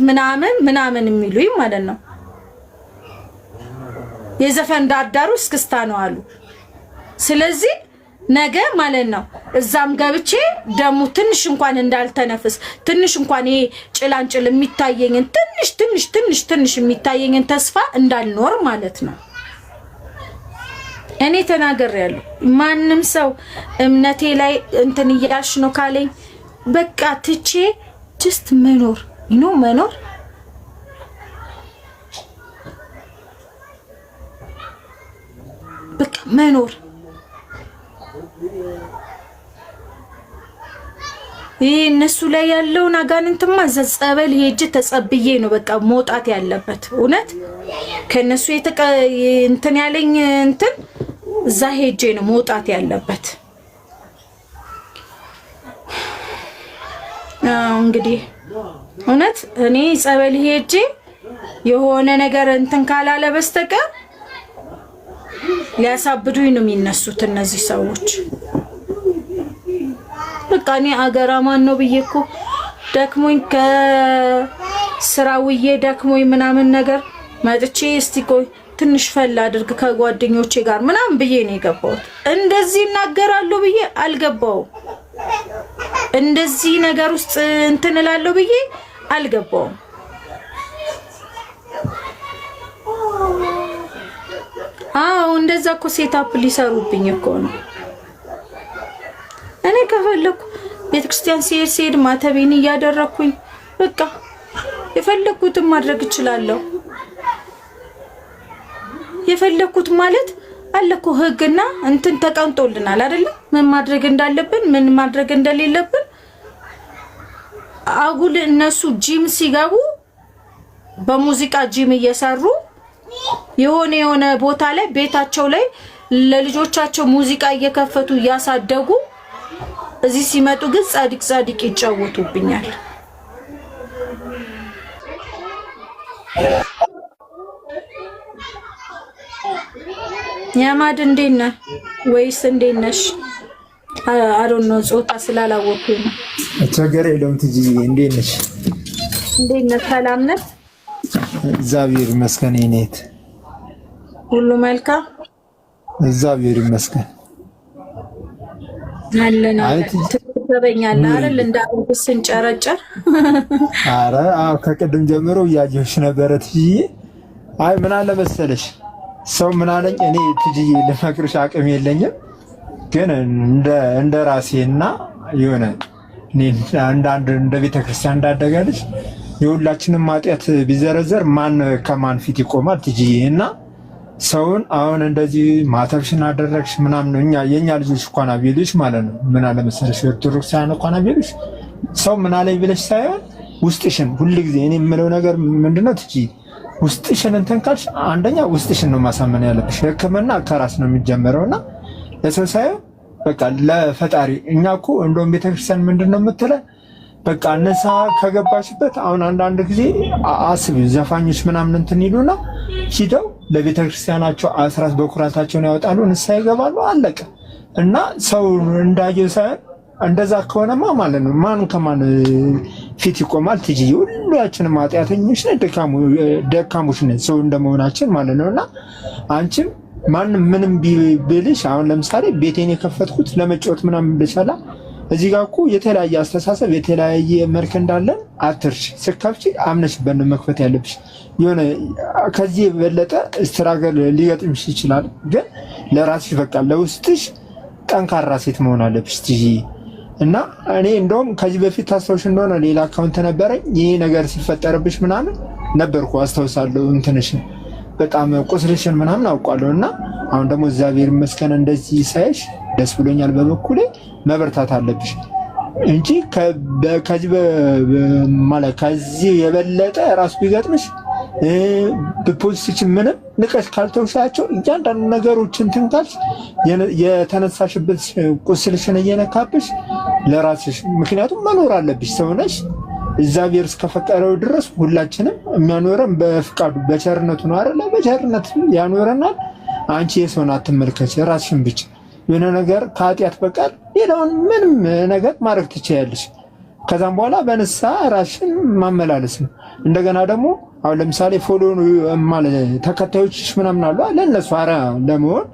ምናምን የሚሉኝ ማለት ነው። የዘፈን ዳርዳሩ እስክስታ ነው አሉ። ስለዚህ ነገ ማለት ነው እዛም ገብቼ ደሙ ትንሽ እንኳን እንዳልተነፍስ ትንሽ እንኳን ይሄ ጭላንጭል የሚታየኝን ትንሽ የሚታየኝን ተስፋ እንዳልኖር ማለት ነው። እኔ ተናግሬያለሁ። ማንም ሰው እምነቴ ላይ እንትን እያልሽ ነው ካለኝ በቃ ትቼ ጀስት መኖር በቃ መኖር። ይሄ እነሱ ላይ ያለውን አጋንንትማ ዘጸበል ሄጄ ተጸብዬ ነው በቃ መውጣት ያለበት። እውነት ከነሱ እንትን ያለኝ እንትን እዛ ሄጄ ነው መውጣት ያለበት። እንግዲህ እውነት እኔ ጸበል ሄጄ የሆነ ነገር እንትን ካላለ በስተቀር ሊያሳብዱኝ ነው የሚነሱት እነዚህ ሰዎች። በቃ እኔ አገራማን ነው ብዬ እኮ ደክሞኝ ከስራውዬ ደክሞኝ ምናምን ነገር መጥቼ እስቲ ቆይ ትንሽ ፈላ አድርግ ከጓደኞቼ ጋር ምናምን ብዬ ነው የገባሁት። እንደዚህ እናገራለሁ ብዬ አልገባውም። እንደዚህ ነገር ውስጥ እንትን እላለሁ ብዬ አልገባውም። አዎ እንደዛ እኮ ሴታፕ ሊሰሩብኝ እኮ ነው። እኔ ከፈለኩ ቤተክርስቲያን ሲሄድ ማተቤን እያደረኩኝ በቃ የፈለኩትን ማድረግ እችላለሁ። የፈለኩት ማለት አለኮ ህግና እንትን ተቀምጦልናል አይደል? ምን ማድረግ እንዳለብን ምን ማድረግ እንደሌለብን። አጉል እነሱ ጂም ሲገቡ በሙዚቃ ጂም እየሰሩ የሆነ ቦታ ላይ ቤታቸው ላይ ለልጆቻቸው ሙዚቃ እየከፈቱ እያሳደጉ እዚህ ሲመጡ ግን ጻድቅ ይጫወቱብኛል። ያማድ እንዴት ነህ? ወይስ እንዴት ነሽ? አሮን ነው ጾታ ስላላወኩኝ ነው።
ችግር የለውም። ትጂ እንዴት ነሽ?
እንዴት ነህ? ሰላም ነህ?
እግዚአብሔር ይመስገን። እኔት
ሁሉ መልካም
እግዚአብሔር ይመስገን።
አለና ትተበኛለህ አይደል? እንዳንተ ስንጨረጨር
አረ አዎ፣ ከቅድም ጀምሮ እያየሁሽ ነበረ ትጂ። አይ ምን አለ መሰለሽ ሰው ምን አለኝ፣ እኔ ትጂ ለመክርሽ አቅም የለኝም፣ ግን እንደ ራሴና የሆነ እንደ ቤተክርስቲያን እንዳደገልሽ የሁላችንም ማጥያት ቢዘረዘር ማን ከማን ፊት ይቆማል ትጂዬ? እና ሰውን አሁን እንደዚህ ማተብሽን አደረግሽ ምናምን እኛ የኛ ልጆች እንኳን አብይልሽ ማለት ነው። ምን አለ መሰለሽ ኦርቶዶክሳውያን እንኳን አብይልሽ ሰው ምን አለኝ ብለሽ ሳይሆን ውስጥሽን ሁልጊዜ እኔ የምለው ነገር ምንድነው ትጂ ውስጥሽን እንትን ካልሽ አንደኛ ውስጥሽን ነው ማሳመን ያለብሽ። ሕክምና ከራስ ነው የሚጀምረውና ለሰው ሳይሆን በቃ ለፈጣሪ። እኛ እኮ እንደውም ቤተክርስቲያን ምንድነው የምትለን በቃ እነሳ ከገባሽበት አሁን አንዳንድ ጊዜ አስቢ ዘፋኞች ምናምን እንትን ይሉና ሂደው ለቤተክርስቲያናቸው አስራት በኩራታቸውን ያወጣሉ፣ ንሳ ይገባሉ፣ አለቀ። እና ሰው እንዳየው ሳይሆን እንደዛ ከሆነማ ማለት ነው ማን ከማን ፊት ይቆማል? ትጂ ሁላችንም ኃጢአተኞች ነን፣ ደካሞች ነን ሰው እንደመሆናችን ማለት ነውና አንቺም ማንም ምንም ቢልሽ አሁን ለምሳሌ ቤቴን የከፈትኩት ለመጫወት ምናምን ብለሻላ እዚህ ጋር እኮ የተለያየ አስተሳሰብ የተለያየ መልክ እንዳለን አትርሽ። ስከፍቺ አምነሽበት ነው መክፈት ያለብሽ። የሆነ ከዚህ የበለጠ ስትራገል ሊገጥምሽ ይችላል፣ ግን ለራስሽ በቃ ለውስጥሽ ጠንካራ ሴት መሆን አለብሽ ትጂ። እና እኔ እንደውም ከዚህ በፊት ታስታውሽ እንደሆነ ሌላ አካውንት ነበረኝ ይሄ ነገር ሲፈጠርብሽ ምናምን ነበርኩ አስታውሳለሁ። እንትንሽን በጣም ቁስልሽን ምናምን አውቃለሁ። እና አሁን ደግሞ እግዚአብሔር ይመስገን እንደዚህ ሳይሽ ደስ ብሎኛል። በበኩሌ መበርታት አለብሽ እንጂ ከዚህ የበለጠ ራሱ ቢገጥምሽ በፖዚቲቭ ምንም ንቀሽ ካልተውሻቸው እያንዳንዱ ነገሮች እንትን ካልሽ የተነሳሽበት ቁስልሽን እየነካብሽ ለራስሽ ምክንያቱም መኖር አለብሽ። ሰው ነሽ። እግዚአብሔር እስከፈቀደው ድረስ ሁላችንም የሚያኖረን በፍቃዱ በቸርነቱ ነው አይደል? በቸርነት ያኖረናል። አንቺ የሰውን አትመልከች፣ ራስሽን ብቻ የሆነ ነገር ከኃጢአት በቀር ሌላውን ምንም ነገር ማድረግ ትችያለሽ። ከዛም በኋላ በንስሐ ራስሽን ማመላለስ ነው። እንደገና ደግሞ አሁን ለምሳሌ ፎሎ ማለት ተከታዮችሽ ምናምን አሉ ለእነሱ አርአያ ለመሆን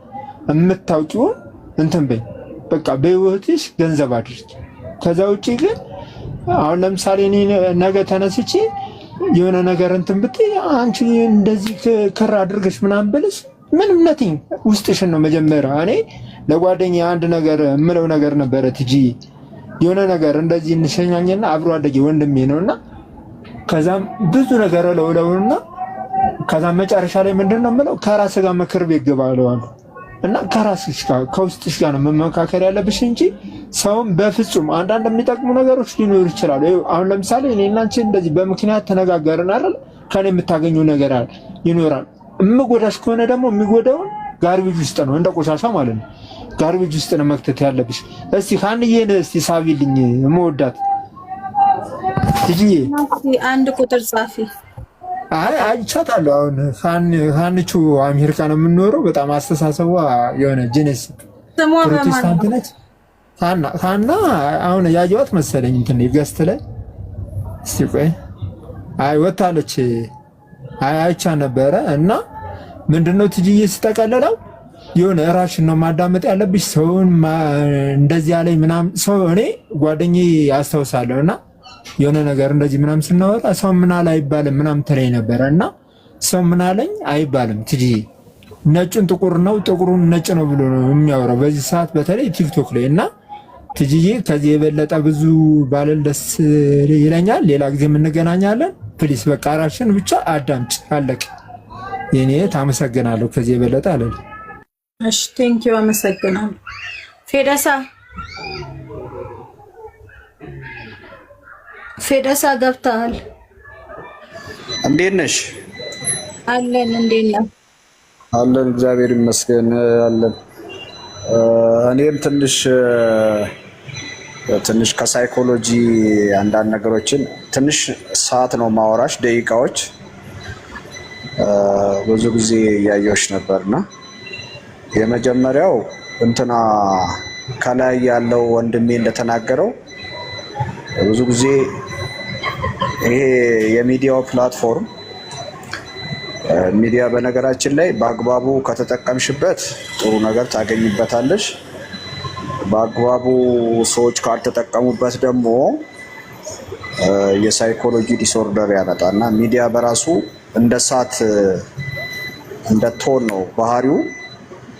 የምታውቂውን እንትን በይ በቃ በህይወትሽ ገንዘብ አድርጊ። ከዛ ውጪ ግን አሁን ለምሳሌ እኔ ነገ ተነስቼ የሆነ ነገር እንትን ብትይ አንቺ እንደዚህ ክር አድርገሽ ምናምን ብልሽ ምንም ነቲንግ ውስጥሽን ነው መጀመሪያ። እኔ ለጓደኛዬ አንድ ነገር የምለው ነገር ነበረ ትጂ የሆነ ነገር እንደዚህ እንሸኛኝና አብሮ አደጌ ወንድሜ ነውና ከዛም ብዙ ነገር ለውለውና ከዛም መጨረሻ ላይ ምንድነው የምለው ከራስ ጋር ምክር ቤት ግባ እለዋለሁ። እና ከራስሽ ጋር ከውስጥሽ ጋር ነው መመካከር ያለብሽ እንጂ ሰውም በፍጹም አንዳንድ የሚጠቅሙ ነገሮች ሊኖሩ ይችላሉ። አሁን ለምሳሌ እኔና አንቺ እንደዚህ በምክንያት ተነጋገርን አይደል? ከኔ የምታገኘው ነገር ይኖራል። የምጎዳሽ ከሆነ ደግሞ የሚጎዳውን ጋርቤጅ ውስጥ ነው እንደ ቆሻሻ ማለት ነው ጋርቤጅ ውስጥ ነው መክተት ያለብሽ። እስቲ ሀንዬን እስቲ ሳቢልኝ የምወዳት ትጂዬ
አንድ ቁጥር ጻፊ።
አይ አይቻታለሁ። አሁን ሀንቹ አሜሪካ ነው የምንኖረው። በጣም አስተሳሰቧ የሆነ ጄኔስ ፕሮቴስታንት ነች። ሀና አሁን ያየዋት መሰለኝ እንትን ገስት ላይ እስቲ ቆይ አይ ወጣለች። አይቻ ነበረ እና ምንድነው ትጂዬ ስጠቀለለው የሆነ ራስሽን ነው ማዳመጥ ያለብሽ። ሰውን እንደዚህ ያለኝ ምናምን ሰው እኔ ጓደኛዬ አስታውሳለሁና የሆነ ነገር እንደዚህ ምናምን ስናወራ ሰው ምን አለ አይባልም ምናምን ትለኝ ነበረ እና ሰው ምን አለኝ አይባልም ትጂዬ ነጩን ጥቁር ነው ጥቁሩን ነጭ ነው ብሎ ነው የሚያወራው በዚህ ሰዓት በተለይ ቲክቶክ ላይ እና ትጅዬ ከዚህ የበለጠ ብዙ ባለል ደስ ይለኛል። ሌላ ጊዜ እንገናኛለን። ፕሊስ በቃ ራስሽን ብቻ አዳምጪ። አለቅ የኔ ታመሰግናለሁ። ከዚህ የበለጠ አለል።
እሺ ቴንኪው አመሰግናለሁ። ፌደሳ ገብተሃል?
እንዴት ነሽ?
አለን። እንዴት ነህ?
አለን እግዚአብሔር ይመስገን አለን። እኔም ትንሽ ከሳይኮሎጂ አንዳንድ ነገሮችን ትንሽ ሰዓት ነው ማወራሽ ደቂቃዎች ብዙ ጊዜ እያየሁሽ ነበርና የመጀመሪያው እንትና ከላይ ያለው ወንድሜ እንደተናገረው ብዙ ጊዜ ይሄ የሚዲያው ፕላትፎርም ሚዲያ በነገራችን ላይ በአግባቡ ከተጠቀምሽበት ጥሩ ነገር ታገኝበታለሽ። በአግባቡ ሰዎች ካልተጠቀሙበት ደግሞ የሳይኮሎጂ ዲስኦርደር ያመጣና ሚዲያ በራሱ እንደ እሳት እንደ ቶን ነው ባህሪው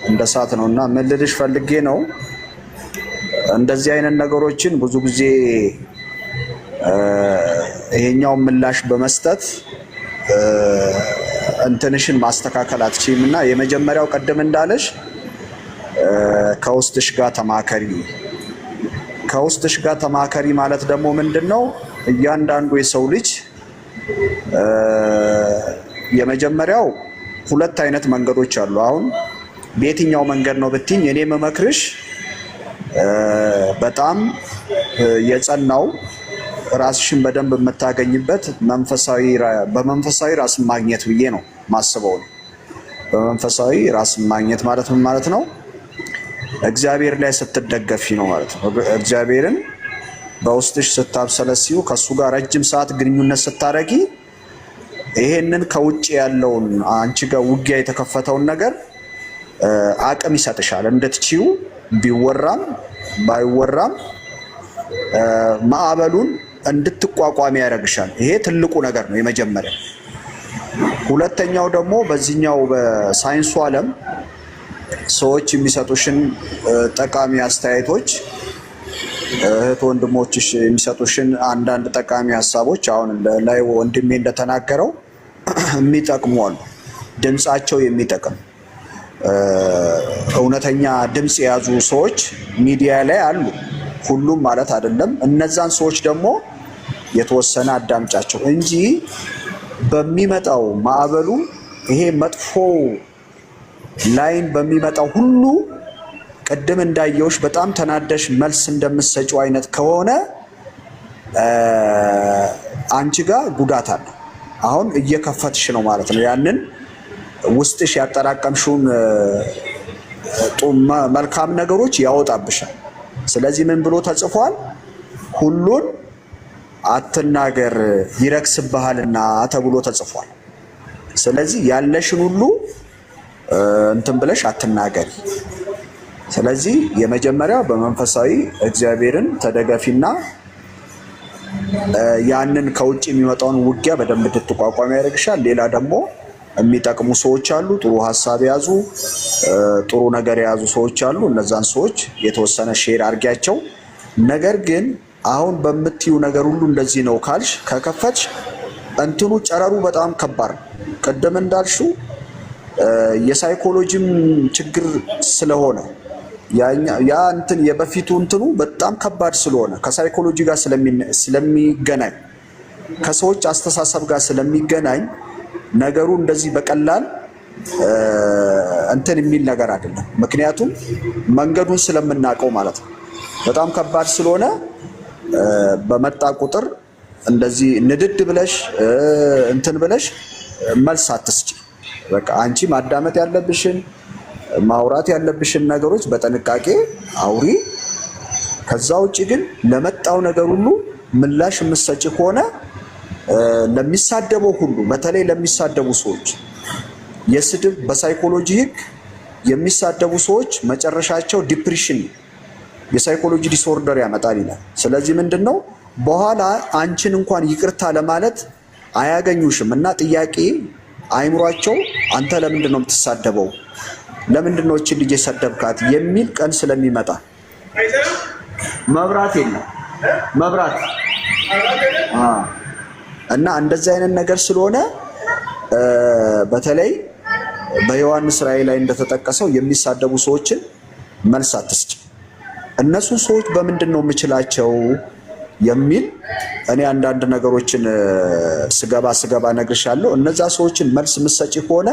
እንደ እሳት ነውና ምን ልልሽ ፈልጌ ነው እንደዚህ አይነት ነገሮችን ብዙ ጊዜ ይሄኛው ምላሽ በመስጠት እንትንሽን ማስተካከል አትችይምና የመጀመሪያው ቀደም እንዳለሽ ከውስጥሽ ጋር ተማከሪ። ከውስጥሽ ጋር ተማከሪ ማለት ደግሞ ምንድነው? እያንዳንዱ የሰው ልጅ የመጀመሪያው ሁለት አይነት መንገዶች አሉ። አሁን በየትኛው መንገድ ነው ብትኝ እኔ መመክርሽ በጣም የጸናው ራስሽን በደንብ የምታገኝበት በመንፈሳዊ ራስን ማግኘት ብዬ ነው ማስበው። በመንፈሳዊ ራስን ማግኘት ማለት ምን ማለት ነው? እግዚአብሔር ላይ ስትደገፊ ነው ማለት ነው። እግዚአብሔርን በውስጥሽ ስታብሰለሲዩ ከሱ ጋር ረጅም ሰዓት ግንኙነት ስታረጊ ይሄንን ከውጭ ያለውን አንቺ ጋር ውጊያ የተከፈተውን ነገር አቅም ይሰጥሻል። እንድትችዩ ቢወራም ባይወራም ማዕበሉን እንድትቋቋሚ ያደርግሻል። ይሄ ትልቁ ነገር ነው የመጀመሪያው። ሁለተኛው ደግሞ በዚህኛው በሳይንሱ ዓለም ሰዎች የሚሰጡሽን ጠቃሚ አስተያየቶች እህት ወንድሞችሽ የሚሰጡሽን አንዳንድ ጠቃሚ ሀሳቦች አሁን ላይ ወንድሜ እንደተናገረው የሚጠቅሙ አሉ። ድምጻቸው የሚጠቅም እውነተኛ ድምጽ የያዙ ሰዎች ሚዲያ ላይ አሉ። ሁሉም ማለት አይደለም። እነዛን ሰዎች ደግሞ የተወሰነ አዳምጫቸው እንጂ በሚመጣው ማዕበሉ ይሄ መጥፎ ላይን በሚመጣው ሁሉ ቅድም እንዳየውሽ በጣም ተናደሽ መልስ እንደምትሰጪው አይነት ከሆነ አንቺ ጋር ጉዳት አለ። አሁን እየከፈትሽ ነው ማለት ነው። ያንን ውስጥሽ ያጠራቀምሽውን መልካም ነገሮች ያወጣብሻል። ስለዚህ ምን ብሎ ተጽፏል? ሁሉን አትናገር ይረክስብሃልና ተብሎ ተጽፏል። ስለዚህ ያለሽን ሁሉ እንትን ብለሽ አትናገሪ። ስለዚህ የመጀመሪያው በመንፈሳዊ እግዚአብሔርን ተደገፊና ያንን ከውጭ የሚመጣውን ውጊያ በደንብ እንድትቋቋሚ ያደርግሻል። ሌላ ደግሞ የሚጠቅሙ ሰዎች አሉ፣ ጥሩ ሀሳብ የያዙ ጥሩ ነገር የያዙ ሰዎች አሉ። እነዛን ሰዎች የተወሰነ ሼር አድርጊያቸው። ነገር ግን አሁን በምትዩ ነገር ሁሉ እንደዚህ ነው ካልሽ ከከፈትሽ እንትኑ ጨረሩ በጣም ከባድ ነው። ቅድም እንዳልሽው የሳይኮሎጂም ችግር ስለሆነ ያ እንትን የበፊቱ እንትኑ በጣም ከባድ ስለሆነ ከሳይኮሎጂ ጋር ስለሚገናኝ ከሰዎች አስተሳሰብ ጋር ስለሚገናኝ ነገሩ እንደዚህ በቀላል እንትን የሚል ነገር አይደለም። ምክንያቱም መንገዱን ስለምናውቀው ማለት ነው። በጣም ከባድ ስለሆነ በመጣ ቁጥር እንደዚህ ንድድ ብለሽ እንትን ብለሽ መልስ አትስጪ። በቃ አንቺ ማዳመጥ ያለብሽን ማውራት ያለብሽን ነገሮች በጥንቃቄ አውሪ። ከዛ ውጪ ግን ለመጣው ነገር ሁሉ ምላሽ የምትሰጪ ከሆነ ለሚሳደበው ሁሉ በተለይ ለሚሳደቡ ሰዎች የስድብ በሳይኮሎጂ ሕግ የሚሳደቡ ሰዎች መጨረሻቸው ዲፕሬሽን የሳይኮሎጂ ዲስኦርደር ያመጣል ይላል። ስለዚህ ምንድነው በኋላ አንቺን እንኳን ይቅርታ ለማለት አያገኙሽም እና ጥያቄ አይምሯቸው አንተ ለምንድን ነው የምትሳደበው? ለምንድን ነው እቺ ልጅ የሰደብካት የሚል ቀን ስለሚመጣ መብራት የለም መብራት እና እንደዚህ አይነት ነገር ስለሆነ በተለይ በዮሐንስ ራእይ ላይ እንደተጠቀሰው የሚሳደቡ ሰዎችን መልስ አትስጭ። እነሱ ሰዎች በምንድን ነው የምችላቸው የሚል እኔ አንዳንድ ነገሮችን ስገባ ነግርሻለሁ። እነዛ ሰዎችን መልስ ምሰጪ ከሆነ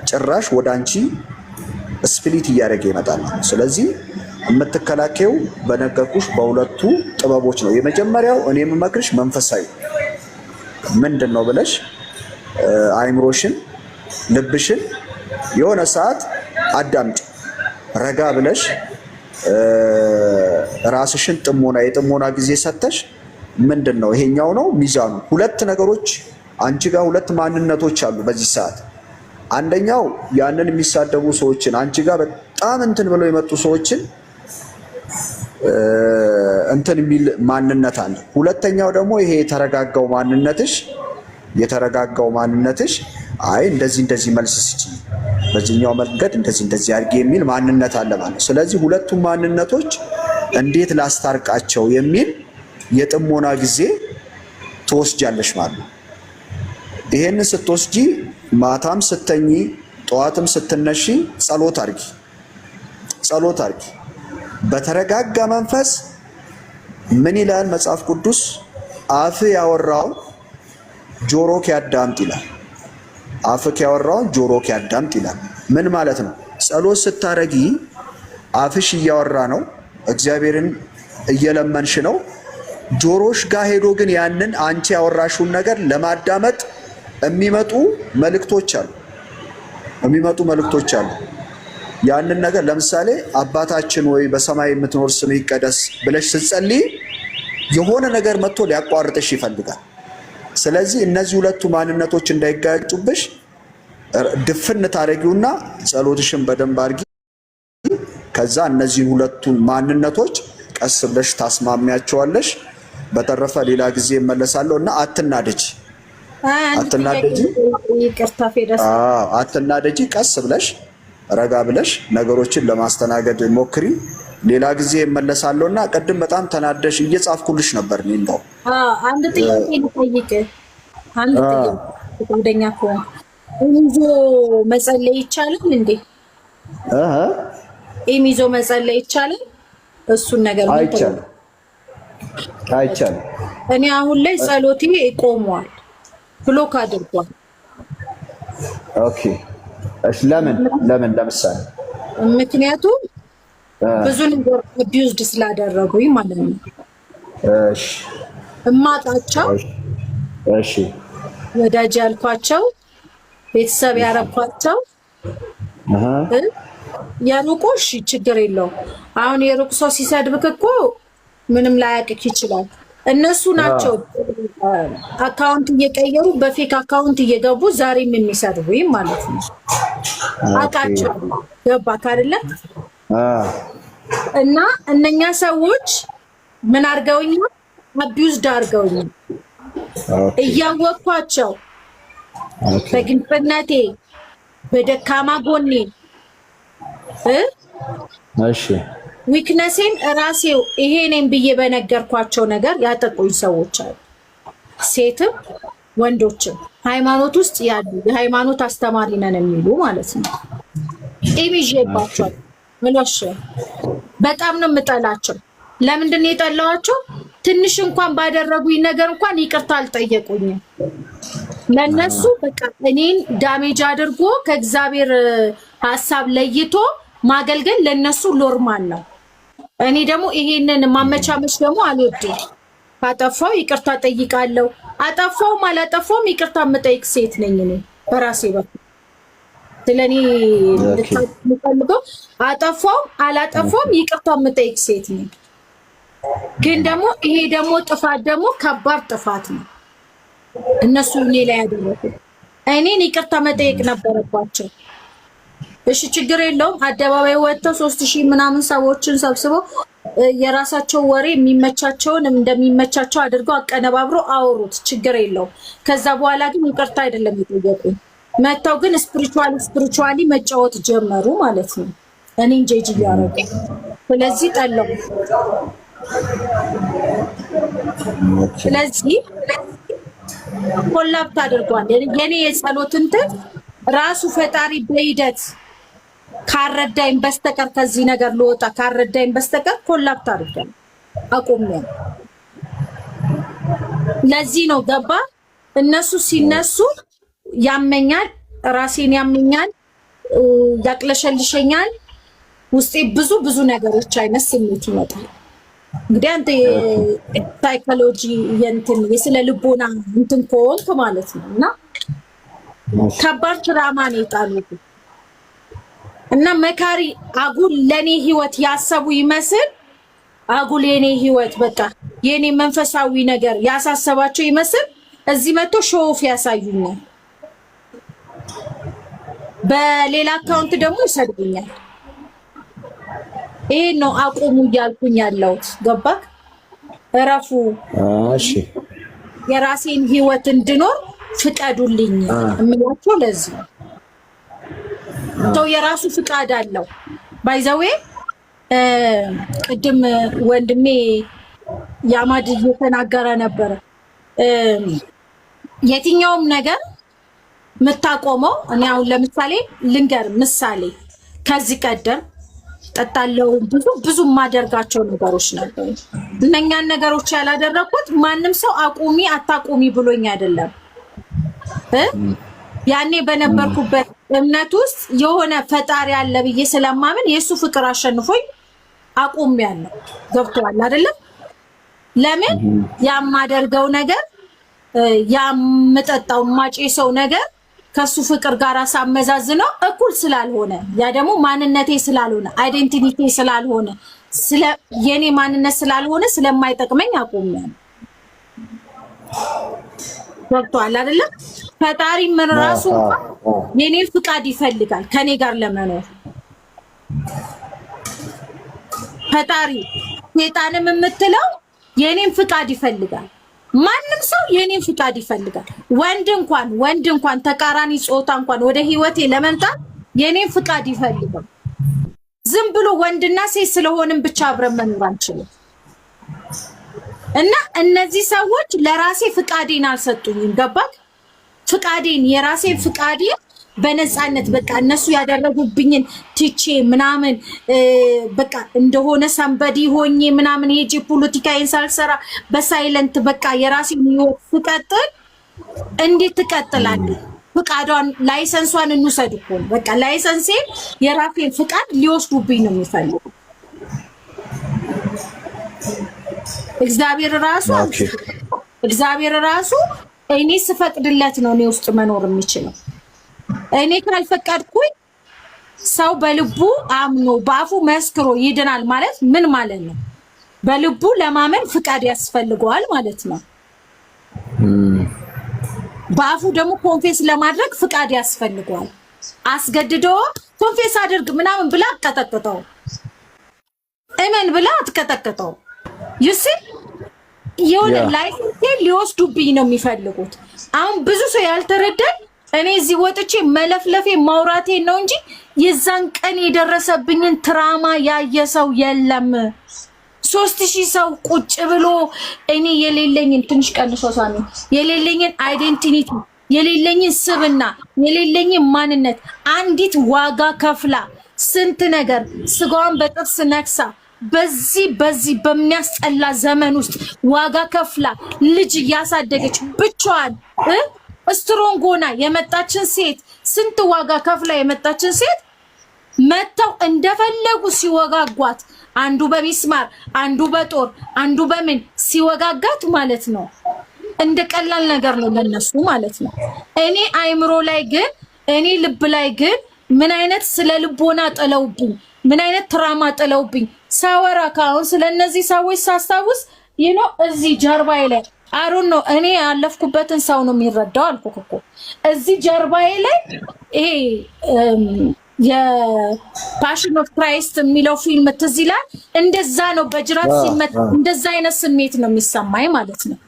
ጭራሽ ወደ አንቺ ስፕሊት እያደረገ ይመጣል። ስለዚህ የምትከላከዩ በነገርኩሽ በሁለቱ ጥበቦች ነው። የመጀመሪያው እኔ የምመክርሽ መንፈሳዊ ምንድን ነው ብለሽ አይምሮሽን ልብሽን የሆነ ሰዓት አዳምጪ። ረጋ ብለሽ ራስሽን የጥሞና ጊዜ ሰተሽ ምንድን ነው ይሄኛው ነው ሚዛኑ። ሁለት ነገሮች አንቺ ጋር ሁለት ማንነቶች አሉ በዚህ ሰዓት። አንደኛው ያንን የሚሳደቡ ሰዎችን አንቺ ጋር በጣም እንትን ብለው የመጡ ሰዎችን እንትን የሚል ማንነት አለ። ሁለተኛው ደግሞ ይሄ የተረጋጋው ማንነትሽ አይ እንደዚህ መልስ ስጪ፣ በዚህኛው መንገድ እንደዚህ አድርጌ የሚል ማንነት አለ ማለት። ስለዚህ ሁለቱም ማንነቶች እንዴት ላስታርቃቸው የሚል የጥሞና ጊዜ ትወስጃለሽ ማለት ነው። ይሄን ስትወስጂ ማታም ስተኝ ጠዋትም ስትነሺ ጸሎት አድርጊ። በተረጋጋ መንፈስ ምን ይላል መጽሐፍ ቅዱስ? አፍ ያወራው ጆሮክ ያዳምጥ ይላል። አፍክ ያወራውን ጆሮክ ያዳምጥ ይላል። ምን ማለት ነው? ጸሎት ስታረጊ አፍሽ እያወራ ነው፣ እግዚአብሔርን እየለመንሽ ነው። ጆሮሽ ጋር ሄዶ ግን ያንን አንቺ ያወራሽውን ነገር ለማዳመጥ የሚመጡ መልእክቶች አሉ። ያንን ነገር ለምሳሌ አባታችን ወይ በሰማይ የምትኖር ስምህ ይቀደስ ብለሽ ስትጸልይ የሆነ ነገር መጥቶ ሊያቋርጥሽ ይፈልጋል። ስለዚህ እነዚህ ሁለቱ ማንነቶች እንዳይጋጩብሽ ድፍን ታረጊውና ጸሎትሽን በደንብ አድርጊ። ከዛ እነዚህ ሁለቱ ማንነቶች ቀስ ብለሽ ታስማሚያቸዋለሽ። በተረፈ ሌላ ጊዜ እመለሳለሁ እና አትናደጂ። ቀስ ብለሽ ረጋ ብለሽ ነገሮችን ለማስተናገድ ሞክሪ። ሌላ ጊዜ እመለሳለሁ እና ቅድም በጣም ተናደሽ እየጻፍኩልሽ ነበር። እንደው
አንድ ጥያቄ ልጠይቅ። አንድ ጥያቄ ወደኛ ኢሚዞ መጸለይ ይቻላል እንዴ? ኢሚዞ መጸለይ ይቻላል? እሱን ነገር
አይቻልም።
እኔ አሁን ላይ ጸሎቴ ቆሟል፣ ብሎክ አድርጓል።
ኦኬ እሺ። ለምን ለምሳሌ
ምክንያቱም ብዙ ነገር አቢዩዝድ ስላደረጉኝ ማለት ነው።
እሺ
እማጣቸው ወዳጅ ያልኳቸው ቤተሰብ ያረኳቸው የሩቁሽ ችግር የለውም። አሁን የሩቅ ሰው ሲሰድብክ እኮ ምንም ላያቅክ ይችላል። እነሱ ናቸው አካውንት እየቀየሩ በፌክ አካውንት እየገቡ ዛሬም የሚሰድቡኝ ማለት ነው። አቃቸው ገባክ አይደለ? እና እነኛ ሰዎች ምን አድርገውኛል? አቢዩዝድ አድርገውኛል። እያወቅኳቸው በግንፍነቴ በደካማ ጎኔ ዊክነሴን ራሴው ይሄ ነኝ ብዬ በነገርኳቸው ነገር ያጠቁኝ ሰዎች አሉ። ሴትም ወንዶችም ሃይማኖት ውስጥ ያሉ የሃይማኖት አስተማሪ ነን የሚሉ ማለት ነው። ኢሚጄባቸው ምሎሽ በጣም ነው የምጠላቸው። ለምንድን ነው የጠላኋቸው? ትንሽ እንኳን ባደረጉኝ ነገር እንኳን ይቅርታ አልጠየቁኝም። ለነሱ በቃ እኔን ዳሜጅ አድርጎ ከእግዚአብሔር ሐሳብ ለይቶ ማገልገል ለነሱ ኖርማል ነው። እኔ ደግሞ ይሄንን ማመቻመች ደግሞ አልወድም። ካጠፋው ይቅርታ ጠይቃለሁ። አጠፋውም አላጠፋውም ይቅርታ የምጠይቅ ሴት ነኝ እኔ በራሴ በኩል። ስለኔ ልታልፈልገው አጠፋውም አላጠፋውም ይቅርታ የምጠይቅ ሴት ነኝ። ግን ደግሞ ይሄ ደግሞ ጥፋት ደግሞ ከባድ ጥፋት ነው። እነሱ እኔ ላይ ያደረጉት እኔን ይቅርታ መጠየቅ ነበረባቸው። እሺ ችግር የለውም። አደባባይ ወጥተው 3000 ምናምን ሰዎችን ሰብስበው የራሳቸው ወሬ የሚመቻቸውን እንደሚመቻቸው አድርገው አቀነባብሮ አወሩት። ችግር የለውም። ከዛ በኋላ ግን ይቅርታ አይደለም የጠየቁኝ። መተው ግን ስፒሪቹዋሊ መጫወት ጀመሩ ማለት ነው። እኔን ጄጅ እያደረጉ ስለዚህ ጠለው። ስለዚህ ኮላፕት አድርጓል። የኔ የጸሎት እንትን ራሱ ፈጣሪ በሂደት ካረዳኝ በስተቀር ከዚህ ነገር ልወጣ ካረዳኝ በስተቀር ኮላፕት አድርጓል። አቆመኝ። ለዚህ ነው ገባ። እነሱ ሲነሱ ያመኛል፣ ራሴን ያመኛል፣ ያቅለሸልሸኛል፣ ውስጤ ብዙ ነገሮች አይነት ስሜት ይመጣል። እንግዲህ አንተ ሳይኮሎጂ የእንትን የስነ ልቦና እንትን ከሆንክ ማለት ነው። እና ከባድ ትራማ ነው የጣሉት። እና መካሪ አጉል ለኔ ህይወት ያሰቡ ይመስል አጉል የኔ ህይወት በቃ የኔ መንፈሳዊ ነገር ያሳሰባቸው ይመስል እዚህ መጥቶ ሾፍ ያሳዩኛል። በሌላ አካውንት ደግሞ ይሰድቡኛል። ይሄ ነው አቁሙ እያልኩኝ ያለሁት። ገባክ? እረፉ።
እሺ
የራሴን ህይወት እንድኖር ፍቀዱልኝ የሚላቸው ለዚህ ነው። የራሱ ፍቃድ አለው። ባይዘዌ ቅድም ወንድሜ ያማድ እየተናገረ ነበረ። የትኛውም ነገር የምታቆመው እኔ አሁን ለምሳሌ ልንገር ምሳሌ ከዚህ ቀደም ጠጣለው ብዙ ማደርጋቸው ነገሮች ነበሩ። እነኛን ነገሮች ያላደረኩት ማንም ሰው አቁሚ አታቁሚ ብሎኝ አይደለም። ያኔ በነበርኩበት እምነት ውስጥ የሆነ ፈጣሪ አለ ብዬ ስለማምን የሱ ፍቅር አሸንፎኝ አቁሜያለሁ። ገብቶሃል አይደለም? ለምን ያማደርገው ነገር ያምጠጣው ማጨሰው ነገር ከሱ ፍቅር ጋር ሳመዛዝነው እኩል ስላልሆነ ያ ደግሞ ማንነቴ ስላልሆነ አይዴንቲቲ ስላልሆነ የኔ ማንነት ስላልሆነ ስለማይጠቅመኝ አቆሚያለሁ። ገብቶሃል አይደለም? ፈጣሪ ምን ራሱ የኔ ፍቃድ ይፈልጋል ከኔ ጋር ለመኖር። ፈጣሪ ሴጣንም የምትለው የኔን ፍቃድ ይፈልጋል። ማንም ሰው የኔን ፍቃድ ይፈልጋል። ወንድ እንኳን ተቃራኒ ጾታ እንኳን ወደ ህይወቴ ለመምጣት የኔን ፍቃድ ይፈልጋል። ዝም ብሎ ወንድና ሴት ስለሆንም ብቻ አብረን መኖር አንችልም። እና እነዚህ ሰዎች ለራሴ ፍቃዴን አልሰጡኝም። ገባክ? ፍቃዴን የራሴን ፍቃዴን በነፃነት በቃ እነሱ ያደረጉብኝን ትቼ ምናምን በቃ እንደሆነ ሰንበዲ ሆኜ ምናምን ሄጄ ፖለቲካዬን ሳልሰራ በሳይለንት በቃ የራሴን ህይወት ፍቀጥል። እንዴት ትቀጥላለህ? ፍቃዷን ላይሰንሷን እንውሰድ እኮ ነው። በቃ ላይሰንሴን የራሴን ፍቃድ ሊወስዱብኝ ነው የሚፈልጉ። እግዚአብሔር ራሱ እኔ ስፈቅድለት ነው እኔ ውስጥ መኖር የሚችለው። እኔ ካልፈቀድኩኝ ሰው በልቡ አምኖ በአፉ መስክሮ ይድናል ማለት ምን ማለት ነው? በልቡ ለማመን ፍቃድ ያስፈልገዋል ማለት ነው። በአፉ ደግሞ ኮንፌስ ለማድረግ ፍቃድ ያስፈልገዋል። አስገድዶ ኮንፌስ አድርግ ምናምን ብላ አትቀጠቅጠው፣ እመን ብላ አትቀጠቅጠው። ይስ የሆነ ላይፍ ሊወስዱብኝ ነው የሚፈልጉት። አሁን ብዙ ሰው ያልተረዳኝ እኔ እዚህ ወጥቼ መለፍለፌ ማውራቴ ነው እንጂ የዛን ቀን የደረሰብኝን ትራማ ያየ ሰው የለም። 3000 ሰው ቁጭ ብሎ እኔ የሌለኝን ትንሽ ቀንሶ ሳሚ የሌለኝን አይዴንቲቲ የሌለኝን ስብና የሌለኝን ማንነት አንዲት ዋጋ ከፍላ ስንት ነገር ስጋዋን በጥርስ ነክሳ በዚህ በሚያስጠላ ዘመን ውስጥ ዋጋ ከፍላ ልጅ እያሳደገች ብቻዋን ስትሮንጎና የመጣችን ሴት ስንት ዋጋ ከፍላ የመጣችን ሴት መተው እንደፈለጉ ሲወጋጓት፣ አንዱ በሚስማር አንዱ በጦር አንዱ በምን ሲወጋጋት ማለት ነው እንደ ቀላል ነገር ነው ለነሱ ማለት ነው። እኔ አይምሮ ላይ ግን እኔ ልብ ላይ ግን ምን አይነት ስለ ልቦና ጥለውብኝ ምን አይነት ትራማ ጥለውብኝ ሳወራ ካሁን ስለነዚህ ሰዎች ሳስታውስ እዚህ ጀርባዬ ላይ አሩን ነው እኔ ያለፍኩበትን ሰው ነው የሚረዳው አልኩህ እኮ። እዚህ ጀርባዬ ላይ ይሄ የፓሽን ኦፍ ክራይስት የሚለው ፊልም ትዝ ይላል። እንደዛ ነው በጅራት ሲመታ እንደዛ አይነት ስሜት ነው የሚሰማኝ ማለት ነው።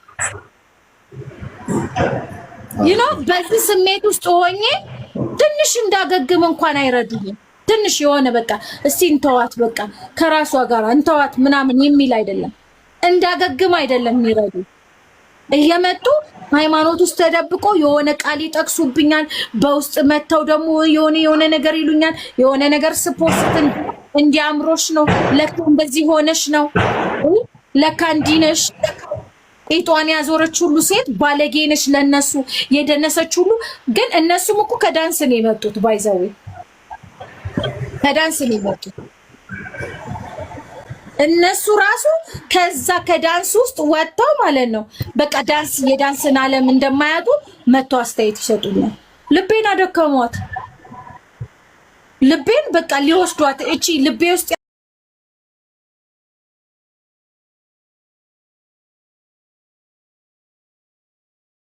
በዚህ ስሜት ውስጥ ሆኜ ትንሽ እንዳገግም እንኳን አይረዱኝም። ትንሽ የሆነ በቃ እስቲ እንተዋት በቃ ከራሷ ጋር እንተዋት ምናምን የሚል አይደለም። እንዳገግም አይደለም የሚረዱ እየመጡ ሃይማኖት ውስጥ ተደብቆ የሆነ ቃል ይጠቅሱብኛል። በውስጥ መተው ደግሞ የሆነ ነገር ይሉኛል። የሆነ ነገር ስፖስት እንዲያምሮሽ ነው ለካ እንደዚህ ሆነሽ ነው ለካ እንዲነሽ ኢጧን ያዞረች ሁሉ ሴት ባለጌ ነሽ ለነሱ የደነሰች ሁሉ። ግን እነሱም እኮ ከዳንስ ነው የመጡት። ባይዘው ከዳንስ ነው የመጡት እነሱ ራሱ ከዛ ከዳንስ ውስጥ ወጣው ማለት ነው። በቃ ዳንስ የዳንስን ዓለም እንደማያውቁ መጥቶ አስተያየት ይሰጡኛል። ልቤን አደከሟት። ልቤን በቃ ሊወስዷት እቺ ልቤ ውስጥ